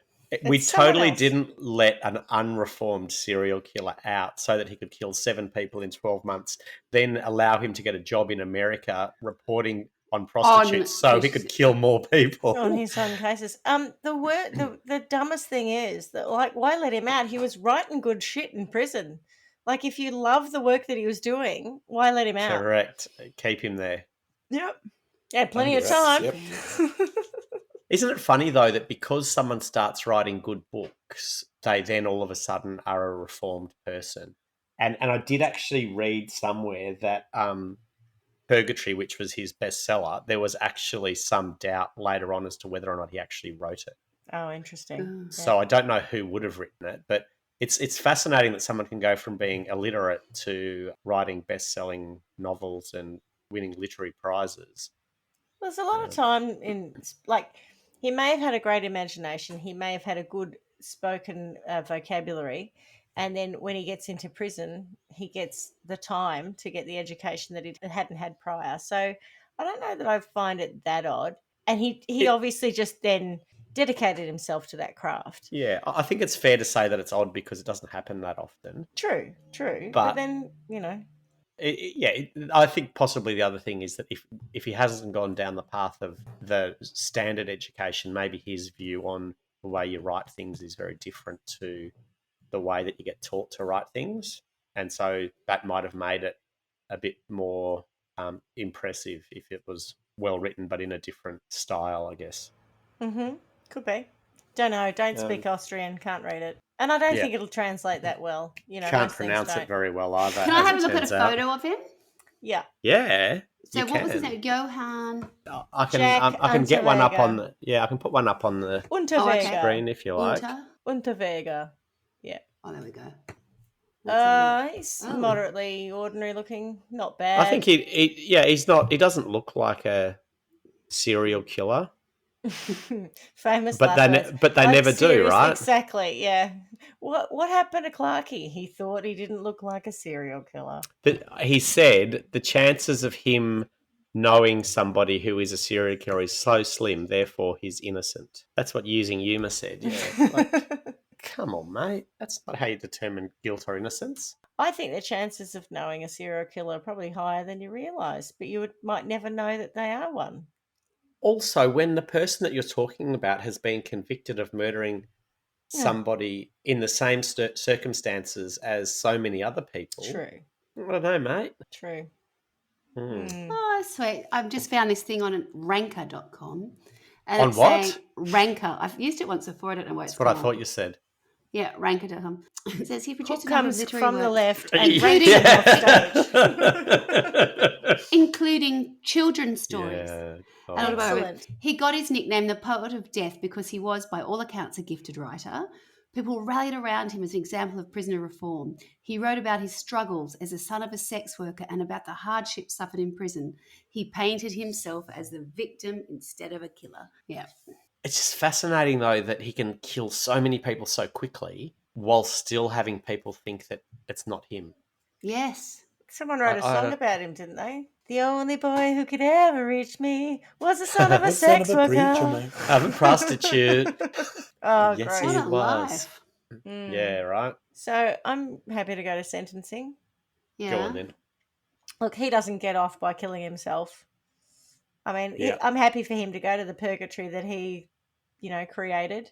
We totally didn't let an unreformed serial killer out so that he could kill 7 people in 12 months, then allow him to get a job in America reporting on prostitutes so he could kill more people on his own cases. The dumbest thing is that, like, why let him out? He was writing good shit in prison. Like, if you love the work that he was doing, why let him out? Correct. Keep him there. Yep. Yeah, plenty of time. Yep. Isn't it funny though that because someone starts writing good books, they then all of a sudden are a reformed person? And I did actually read somewhere that Purgatory, which was his bestseller, there was actually some doubt later on as to whether or not he actually wrote it. Oh, interesting. So I don't know who would have written it, but it's fascinating that someone can go from being illiterate to writing best-selling novels and winning literary prizes. There's a lot of time in, like, he may have had a great imagination. He may have had a good spoken vocabulary. And then when he gets into prison, he gets the time to get the education that he hadn't had prior. So I don't know that I find it that odd. And he obviously just then dedicated himself to that craft. Yeah, I think it's fair to say that it's odd because it doesn't happen that often. True. But then, I think possibly the other thing is that if he hasn't gone down the path of the standard education, maybe his view on the way you write things is very different to the way that you get taught to write things. And so that might have made it a bit more impressive if it was well written, but in a different style, I guess. Mm-hmm. Could be. Don't know. Don't speak Austrian. Can't read it. And I don't think it'll translate that well. Can't pronounce it very well either. Can I have a look at a photo of him? Yeah. Yeah. So what was his name? Johann. I can get one up on the. Yeah, I can put one up on the screen if you like. Unterweger. Yeah. Oh, there we go. He's moderately ordinary looking. Not bad. I think he's not. He doesn't look like a serial killer. Famous, but they never do, right? Exactly. Yeah. What happened to Clarky? He thought he didn't look like a serial killer. He said the chances of him knowing somebody who is a serial killer is so slim, therefore he's innocent. That's what Using Humour said. Yeah. Come on, mate. That's not how you determine guilt or innocence. I think the chances of knowing a serial killer are probably higher than you realise, but you might never know that they are one. Also, when the person that you're talking about has been convicted of murdering somebody in the same circumstances as so many other people. True. I don't know, mate. True. Oh, sweet. I've just found this thing on ranker.com. And on what? Ranker. I've used it once before. I don't know why it's That's what I thought you said. Yeah, ranker.com. It says he produced a comes literary from works, the left and reading off stage. including children's stories. Yeah. Excellent. He got his nickname the Poet of Death because he was, by all accounts, a gifted writer. People rallied around him as an example of prisoner reform. He wrote about his struggles as the son of a sex worker and about the hardships suffered in prison. He painted himself as the victim instead of a killer. Yeah. It's just fascinating, though, that he can kill so many people so quickly while still having people think that it's not him. Yes. Someone wrote a song about him, didn't they? The only boy who could ever reach me was the son of a Son sex of a preacher, worker. mate. Of a prostitute. Oh, Yes, gross. he What a was. life. Yeah, right. So I'm happy to go to sentencing. Yeah. Go on then. Look, he doesn't get off by killing himself. I mean, Yeah. I'm happy for him to go to the purgatory that he, created,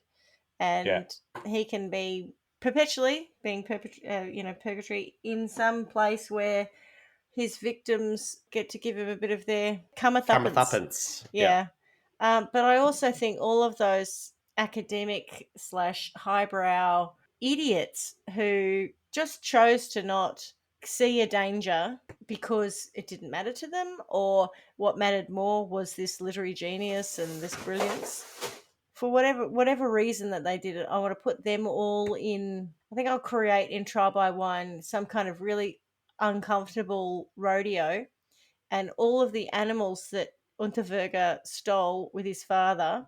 and he can be perpetually being purgatory in some place where his victims get to give him a bit of their Comeuppance. Yeah. But I also think all of those academic / highbrow idiots who just chose to not see a danger because it didn't matter to them, or what mattered more was this literary genius and this brilliance. For whatever reason that they did it, I want to put them all in. I think I'll create in Trial by One some kind of really uncomfortable rodeo, and all of the animals that Unterweger stole with his father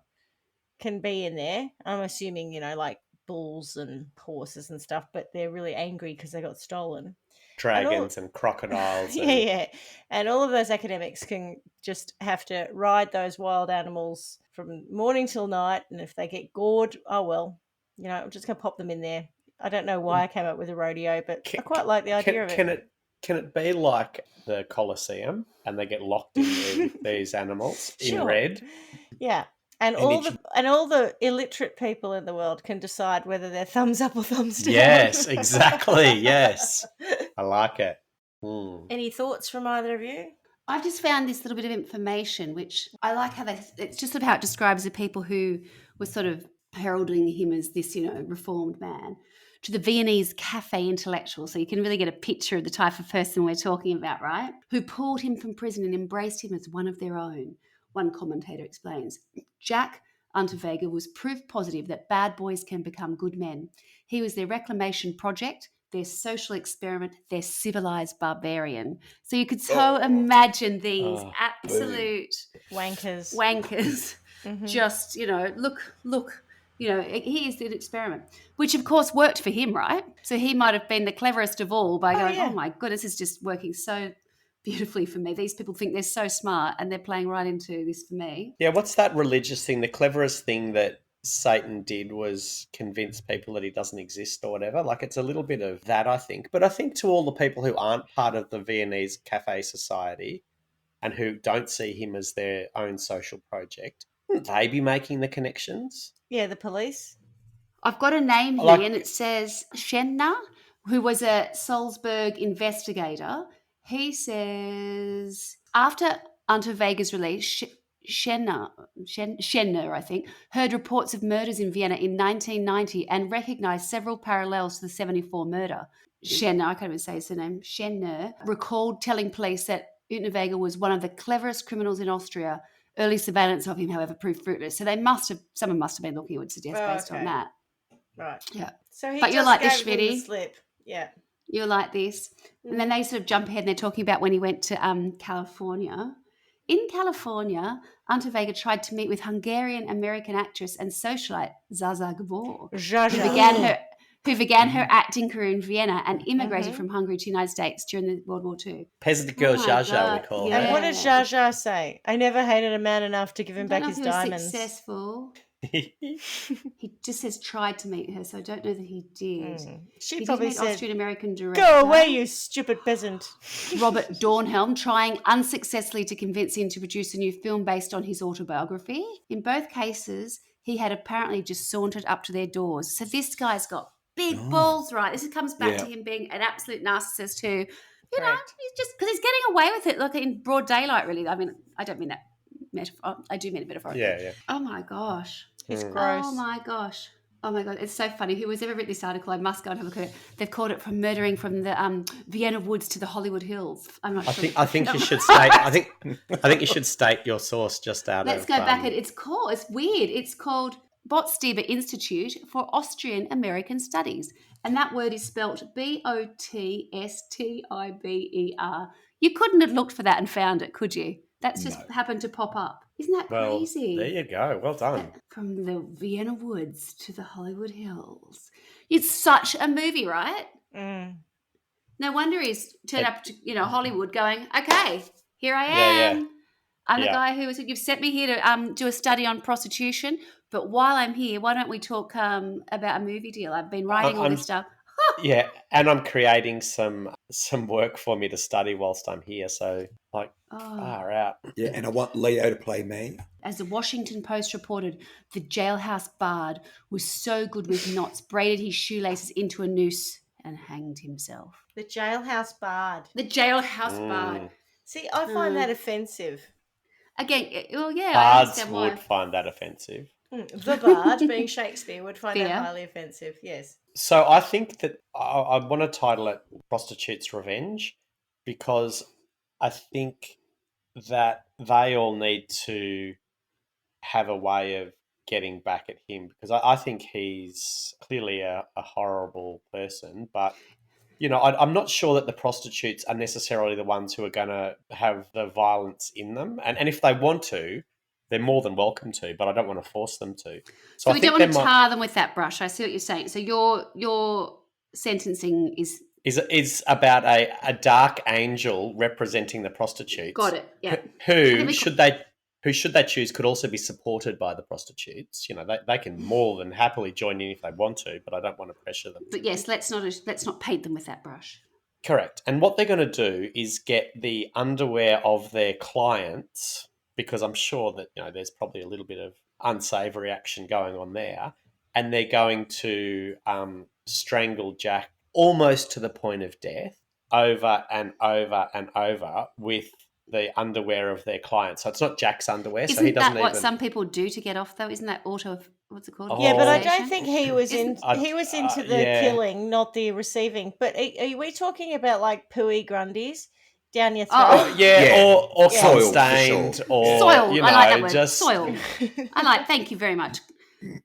can be in there. I'm assuming, like bulls and horses and stuff, but they're really angry because they got stolen. Dragons and crocodiles. Yeah. And all of those academics can just have to ride those wild animals from morning till night. And if they get gored, oh well, I'm just going to pop them in there. I don't know why I came up with a rodeo, but I quite like the idea of it. Can it be like the Colosseum and they get locked in there with these animals in red? Yeah. And all the illiterate people in the world can decide whether they're thumbs up or thumbs down. Yes, exactly. Yes. I like it. Any thoughts from either of you? I've just found this little bit of information, which I like how it's just sort of how it describes the people who were sort of heralding him as this, reformed man, to the Viennese cafe intellectual. So you can really get a picture of the type of person we're talking about, right? Who pulled him from prison and embraced him as one of their own. One commentator explains, Jack Unterweger was proof positive that bad boys can become good men. He was their reclamation project, their social experiment, their civilized barbarian. So you could imagine these absolute wankers just, look, he is an experiment, which of course worked for him, right? So he might have been the cleverest of all by going, oh my goodness, this is just working so beautifully for me. These people think they're so smart and they're playing right into this for me. Yeah, what's that religious thing? The cleverest thing that Satan did was convince people that he doesn't exist or whatever. Like, it's a little bit of that, I think. But I think to all the people who aren't part of the Viennese Cafe Society and who don't see him as their own social project, wouldn't they be making the connections? Yeah, the police. I've got a name here and it says Schenner, who was a Salzburg investigator. He says, after Unterweger's release, Schenner, I think, heard reports of murders in Vienna in 1990 and recognised several parallels to the 74 murder. Schenner, I can't even say his name, Schenner, recalled telling police that Unterweger was one of the cleverest criminals in Austria. Early surveillance of him, however, proved fruitless. So someone must have been looking, I would suggest, based on that. Right. Yeah. So he but you're like this, Schmitty. Slip. Yeah. You're like this. And then they sort of jump ahead and they're talking about when he went to California. In California, Unterweger tried to meet with Hungarian-American actress and socialite Zaza Gabor, who began her acting career in Vienna and immigrated from Hungary to the United States during the World War II. Peasant girl Zaza, we call her. And what did Zaza say? I never hated a man enough to give him back his diamonds. Successful. He just says tried to meet her, so I don't know that he did. She probably said, Austrian-American director. Go away, you stupid peasant. Robert Dornhelm, trying unsuccessfully to convince him to produce a new film based on his autobiography. In both cases, he had apparently just sauntered up to their doors. So this guy's got big balls, right? This comes back to him being an absolute narcissist who, he's just, because he's getting away with it, like in broad daylight, really. I mean, I don't mean that metaphor. I do mean it metaphorically. Yeah. Oh my gosh. It's gross. Oh my gosh. Oh my God, it's so funny. Whoever's ever written this article, I must go and have a look at it. They've called it From Murdering from the Vienna Woods to the Hollywood Hills. I'm not sure. I think you should state. I think you should state your source just out. Let's go back. It's weird. It's called Botstiber Institute for Austrian American Studies, and that word is spelt Botstiber. You couldn't have looked for that and found it, could you? That's just happened to pop up. Isn't that crazy? There you go. Well done. From the Vienna Woods to the Hollywood Hills. It's such a movie, right? No wonder he's turned up to, Hollywood going, okay, Here I am. I'm the guy you've sent me here to do a study on prostitution. But while I'm here, why don't we talk about a movie deal? I've been writing all this stuff. Yeah, and I'm creating some work for me to study whilst I'm here. So, far out. Yeah, and I want Leo to play me. As the Washington Post reported, the jailhouse bard was so good with knots, braided his shoelaces into a noose and hanged himself. The jailhouse bard. The jailhouse bard. See, I find that offensive. Again, well, yeah, Bards would find that offensive. The bard, being Shakespeare, would find that highly offensive, yes. So I think that I want to title it Prostitute's Revenge, because I think that they all need to have a way of getting back at him, because I think he's clearly a horrible person, but I'm not sure that the prostitutes are necessarily the ones who are going to have the violence in them. And if they want to, they're more than welcome to, but I don't want to force them to. So we don't want to tar them with that brush. I see what you're saying. So your sentencing is about a dark angel representing the prostitutes. Got it, yeah. Who should they choose could also be supported by the prostitutes. They can more than happily join in if they want to, but I don't want to pressure them. But yes, let's not paint them with that brush. Correct. And what they're going to do is get the underwear of their clients, because I'm sure that there's probably a little bit of unsavoury action going on there, and they're going to strangle Jack almost to the point of death over and over and over with the underwear of their clients. So it's not Jack's underwear. Isn't so he doesn't that what some people do to get off, though? Isn't that what's it called? Yeah, but I don't think he was into the killing, not the receiving. But are we talking about like pooey grundies down your throat? Or cum-stained, sure. or soiled. I like that word. just soiled. Thank you very much.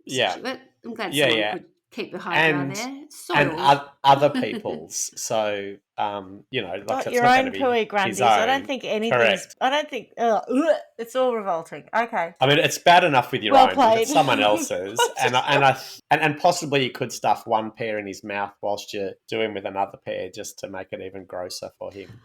Yeah, but I'm glad someone could keep the highbrow there. Soiled. And other people's. So not your own pooey grundies. I don't think anything's. Correct. I don't think. It's all revolting. Okay. I mean, it's bad enough with your own, but it's someone else's, and possibly you could stuff one pair in his mouth whilst you're doing with another pair, just to make it even grosser for him.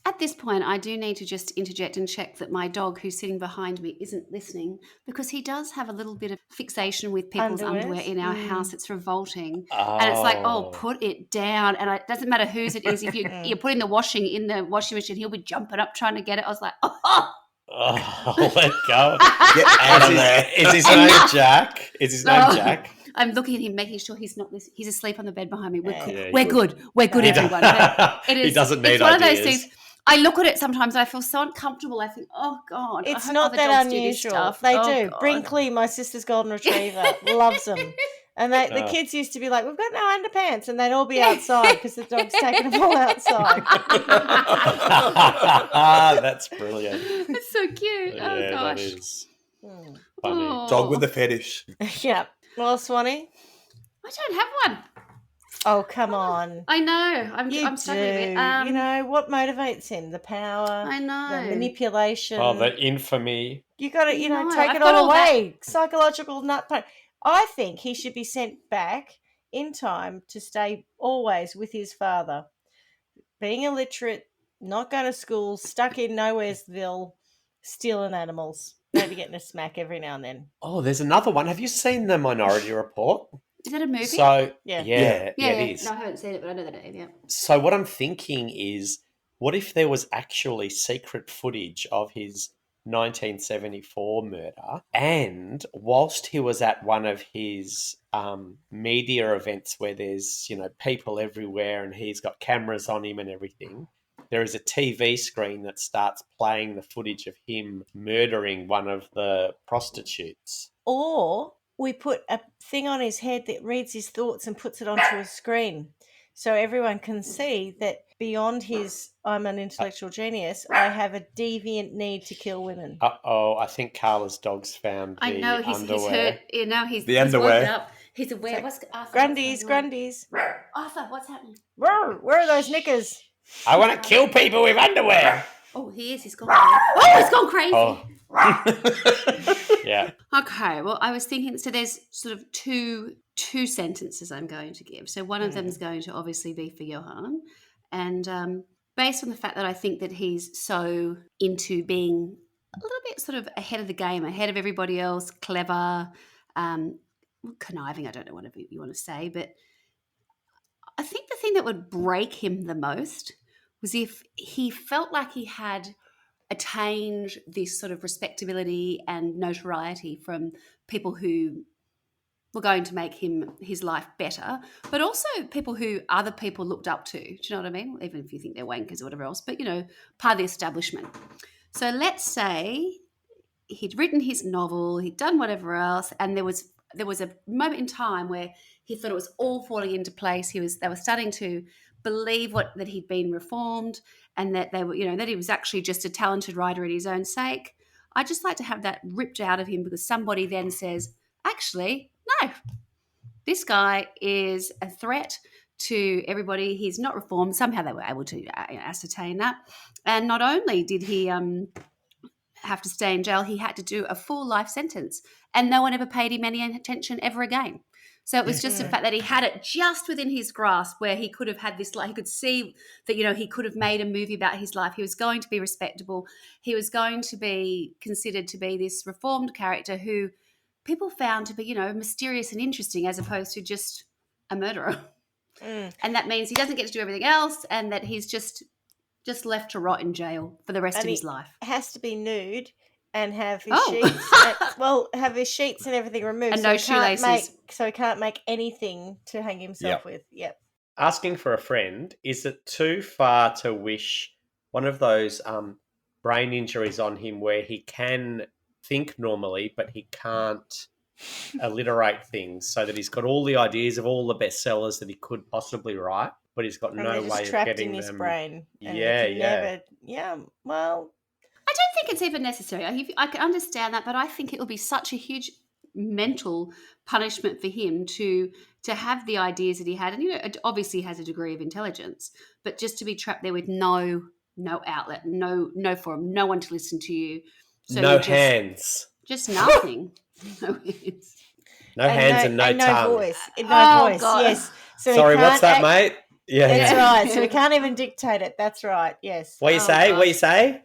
At this point, I do need to just interject and check that my dog, who's sitting behind me, isn't listening, because he does have a little bit of fixation with people's underwear in our house. It's revolting. And it's like, put it down. And it doesn't matter whose it is. If you're putting the washing in the washing machine, he'll be jumping up trying to get it. I was like, let go. Get out of there. Is his name Jack? Is his name Jack? I'm looking at him, making sure he's not listening. He's asleep on the bed behind me. We're good. We're good, everyone. He doesn't need it's one ideas. Of those things. I look at it sometimes and I feel so uncomfortable. I think, oh, God. It's not that unusual. They do. God. Brinkley, my sister's golden retriever, loves them. And the kids used to be like, we've got no underpants. And they'd all be outside because the dog's taking them all outside. That's brilliant. It's so cute. Yeah, gosh. That is funny. Dog with a fetish. Yeah. Well, Swanee? I don't have one. Oh, come on. I know. I'm struggling with it. What motivates him? The power. I know. The manipulation. Oh, the infamy. You got to, take it all away. Psychological nut punch. I think he should be sent back in time to stay always with his father. Being illiterate, not going to school, stuck in Nowheresville, stealing animals. Maybe getting a smack every now and then. Oh, there's another one. Have you seen The Minority Report? Is that a movie? So yeah, it is. No, I haven't seen it, but I know that name. Yeah. So what I'm thinking is, what if there was actually secret footage of his 1974 murder, and whilst he was at one of his media events where there's people everywhere and he's got cameras on him and everything, there is a TV screen that starts playing the footage of him murdering one of the prostitutes. Or we put a thing on his head that reads his thoughts and puts it onto a screen so everyone can see that beyond his I'm an intellectual genius, I have a deviant need to kill women. I think Carla's dog's found the underwear. I know, he's hurt. Yeah, now he's underwear. woken up. He's aware. What's Arthur? Grundies. Arthur, what's happening? Where are those knickers? I want to kill people with underwear. Oh, he is. He's gone crazy. Oh, he's gone crazy. Oh. Yeah. Okay. Well, I was thinking. So there's sort of two sentences I'm going to give. So one of them is going to obviously be for Johan, but based on the fact that I think that he's so into being a little bit sort of ahead of the game, ahead of everybody else, clever, conniving, I don't know whatever you want to say, but I think the thing that would break him the most was if he felt like he had attained this sort of respectability and notoriety from people who were going to make his life better, but also people who other people looked up to. Do you know what I mean? Even if you think they're wankers or whatever else, but, part of the establishment. So let's say he'd written his novel, he'd done whatever else, and there was a moment in time where he thought it was all falling into place. They were starting to believe that he'd been reformed, and that they were, that he was actually just a talented writer in his own sake. I'd just like to have that ripped out of him, because somebody then says, actually, no, this guy is a threat to everybody. He's not reformed. Somehow they were able to ascertain that. And not only did he have to stay in jail, he had to do a full life sentence, and no one ever paid him any attention ever again. So it was just the fact that he had it just within his grasp, where he could have had this, like, he could see that, he could have made a movie about his life. He was going to be respectable. He was going to be considered to be this reformed character who people found to be, mysterious and interesting, as opposed to just a murderer. And that means he doesn't get to do everything else, and that he's just left to rot in jail for the rest of his life. Has to be nude and have his sheets. Have his sheets and everything removed, and no shoelaces, so he can't make anything to hang himself with. Yep. Asking for a friend, is it too far to wish one of those brain injuries on him where he can think normally, but he can't alliterate things, so that he's got all the ideas of all the bestsellers that he could possibly write, but he's got no way of getting in his them. brain. Well, I don't think it's even necessary. I can understand that, but I think it would be such a huge mental punishment for him to have the ideas that he had, and it obviously has a degree of intelligence, but just to be trapped there with no outlet, no forum, no one to listen to you. So no hands. Just nothing. No hands. No hands and no tongue. Voice. No voice. God. Yes. So sorry, what's that, mate? Yeah, that's right. So we can't even dictate it. That's right. Yes. What you say? God. What you say?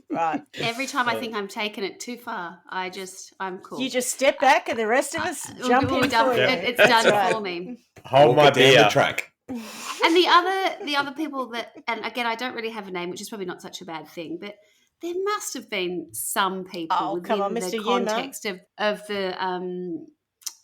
Right. Every time I think I'm taking it too far, I'm cool. You just step back, and the rest of us jump in for you. It's done for me. Hold my beer. The track. And the other people that, and again, I don't really have a name, which is probably not such a bad thing, but there must have been some people within the context of the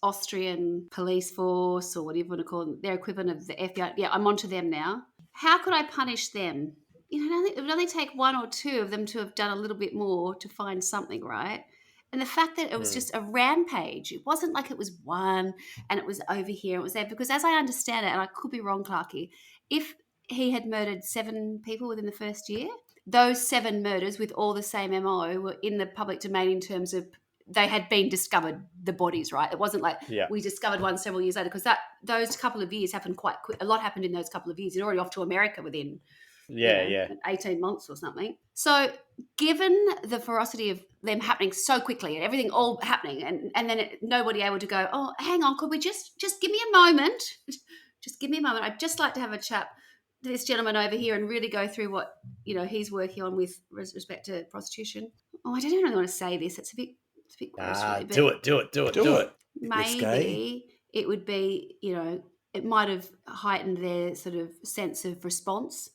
Austrian police force, or whatever you want to call them, their equivalent of the FBI. Yeah, I'm onto them now. How could I punish them? It would only take one or two of them to have done a little bit more to find something, right? And the fact that it was just a rampage, it wasn't like it was one and it was over here, it was there. Because as I understand it, and I could be wrong, Clarky, if he had murdered 7 people within the first year, those 7 murders with all the same MO were in the public domain in terms of they had been discovered, the bodies, right? It wasn't like we discovered one several years later, because those couple of years happened quite quick. A lot happened in those couple of years. You're already off to America within 18 months or something. So given the ferocity of them happening so quickly and everything all happening, and then nobody able to go, oh, hang on, could we just give me a moment? Just give me a moment. I'd just like to have a chat to this gentleman over here and really go through what, he's working on with respect to prostitution. Oh, I don't really want to say this. It's a bit gross. Really, do it. Maybe it would be, it might have heightened their sort of sense of response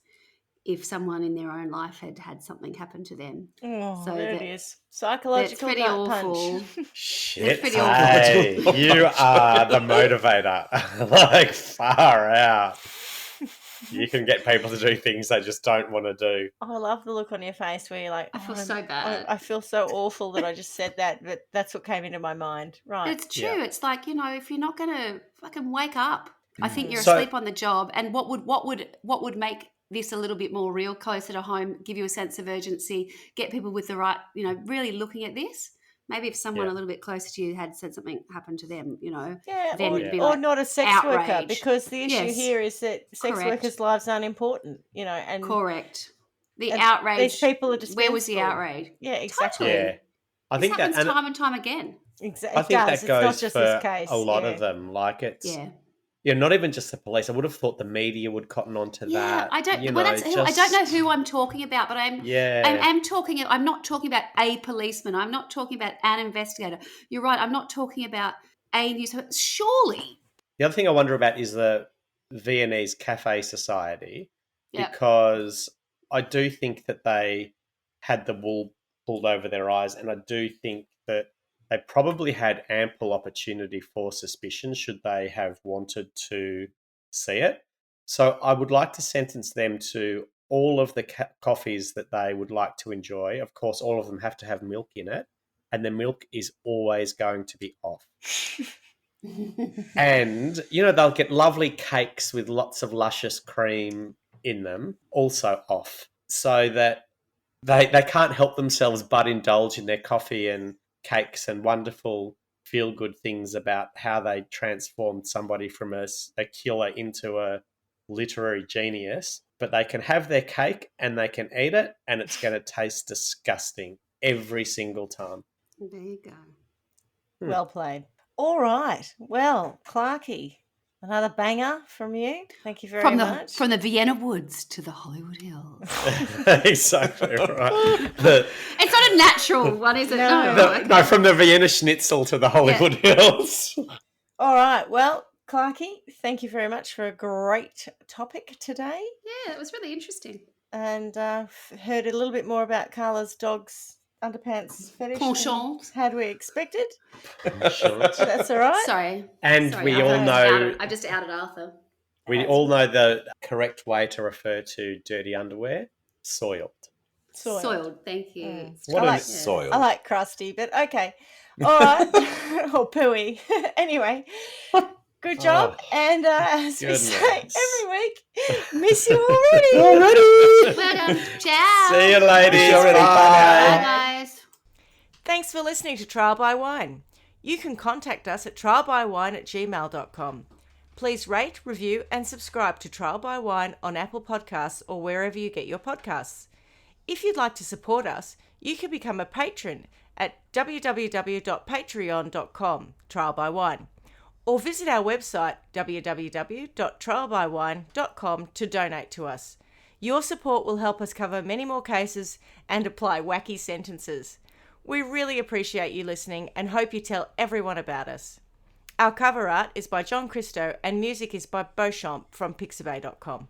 if someone in their own life had something happen to them. Oh, so there it is. Psychological pretty awful. Shit, pretty awful. You are the motivator. Like, far out. You can get people to do things they just don't want to do. Oh, I love the look on your face where you're like, I feel so bad. I feel so awful that I just said that, but that's what came into my mind. Right. It's true. Yeah. It's like, if you're not going to fucking wake up, I think you're asleep on the job. And what would make this a little bit more real, closer to home, give you a sense of urgency, get people with the right, really looking at this? Maybe if someone a little bit closer to you had said something happened to them, then it'd be like, or not a sex outrage. worker, because the issue here is that sex workers' lives aren't important, and correct. The outrage. These people are just where was the outrage? Yeah, exactly. Totally. Yeah, I think this happens time and time again. Exactly. I think that goes it's not just for this case. a lot of them. Like it's not even just the police. I would have thought the media would cotton on to that. I don't. Well, I don't know who I'm talking about, but I'm talking. I'm not talking about a policeman. I'm not talking about an investigator. You're right. I'm not talking about a news. Surely. The other thing I wonder about is the Viennese Cafe Society, because I do think that they had the wool pulled over their eyes, and I do think that they probably had ample opportunity for suspicion should they have wanted to see it. So I would like to sentence them to all of the coffees that they would like to enjoy. Of course, all of them have to have milk in it, and the milk is always going to be off. And, they'll get lovely cakes with lots of luscious cream in them, also off, so that they can't help themselves but indulge in their coffee and cakes and wonderful feel-good things about how they transformed somebody from a killer into a literary genius. But they can have their cake and they can eat it, and it's going to taste disgusting every single time. There you go. Well played. All right. Well, Clarky, another banger from you. Thank you very much. From the Vienna woods to the Hollywood Hills. Exactly right. It's not a natural one, is it? No, from the Vienna Schnitzel to the Hollywood Hills. All right. Well, Clarky, thank you very much for a great topic today. Yeah, it was really interesting. And heard a little bit more about Carla's dog's underpants fetish. Penchant. Had we expected? Penchant. That's all right. Sorry. And we all know... I just outed Arthur. We all know the correct way to refer to dirty underwear. Soiled. Thank you. Soiled? I like crusty, but okay. All right. Or pooey. Anyway, good job. And as we say every week, miss you already. Well done. Ciao. See you, ladies. Bye, guys. Thanks for listening to Trial by Wine. You can contact us at trialbywine@gmail.com. Please rate, review and subscribe to Trial by Wine on Apple Podcasts or wherever you get your podcasts. If you'd like to support us, you can become a patron at www.patreon.com, Trial by Wine, or visit our website www.trialbywine.com to donate to us. Your support will help us cover many more cases and apply wacky sentences. We really appreciate you listening and hope you tell everyone about us. Our cover art is by John Christo and music is by Beauchamp from pixabay.com.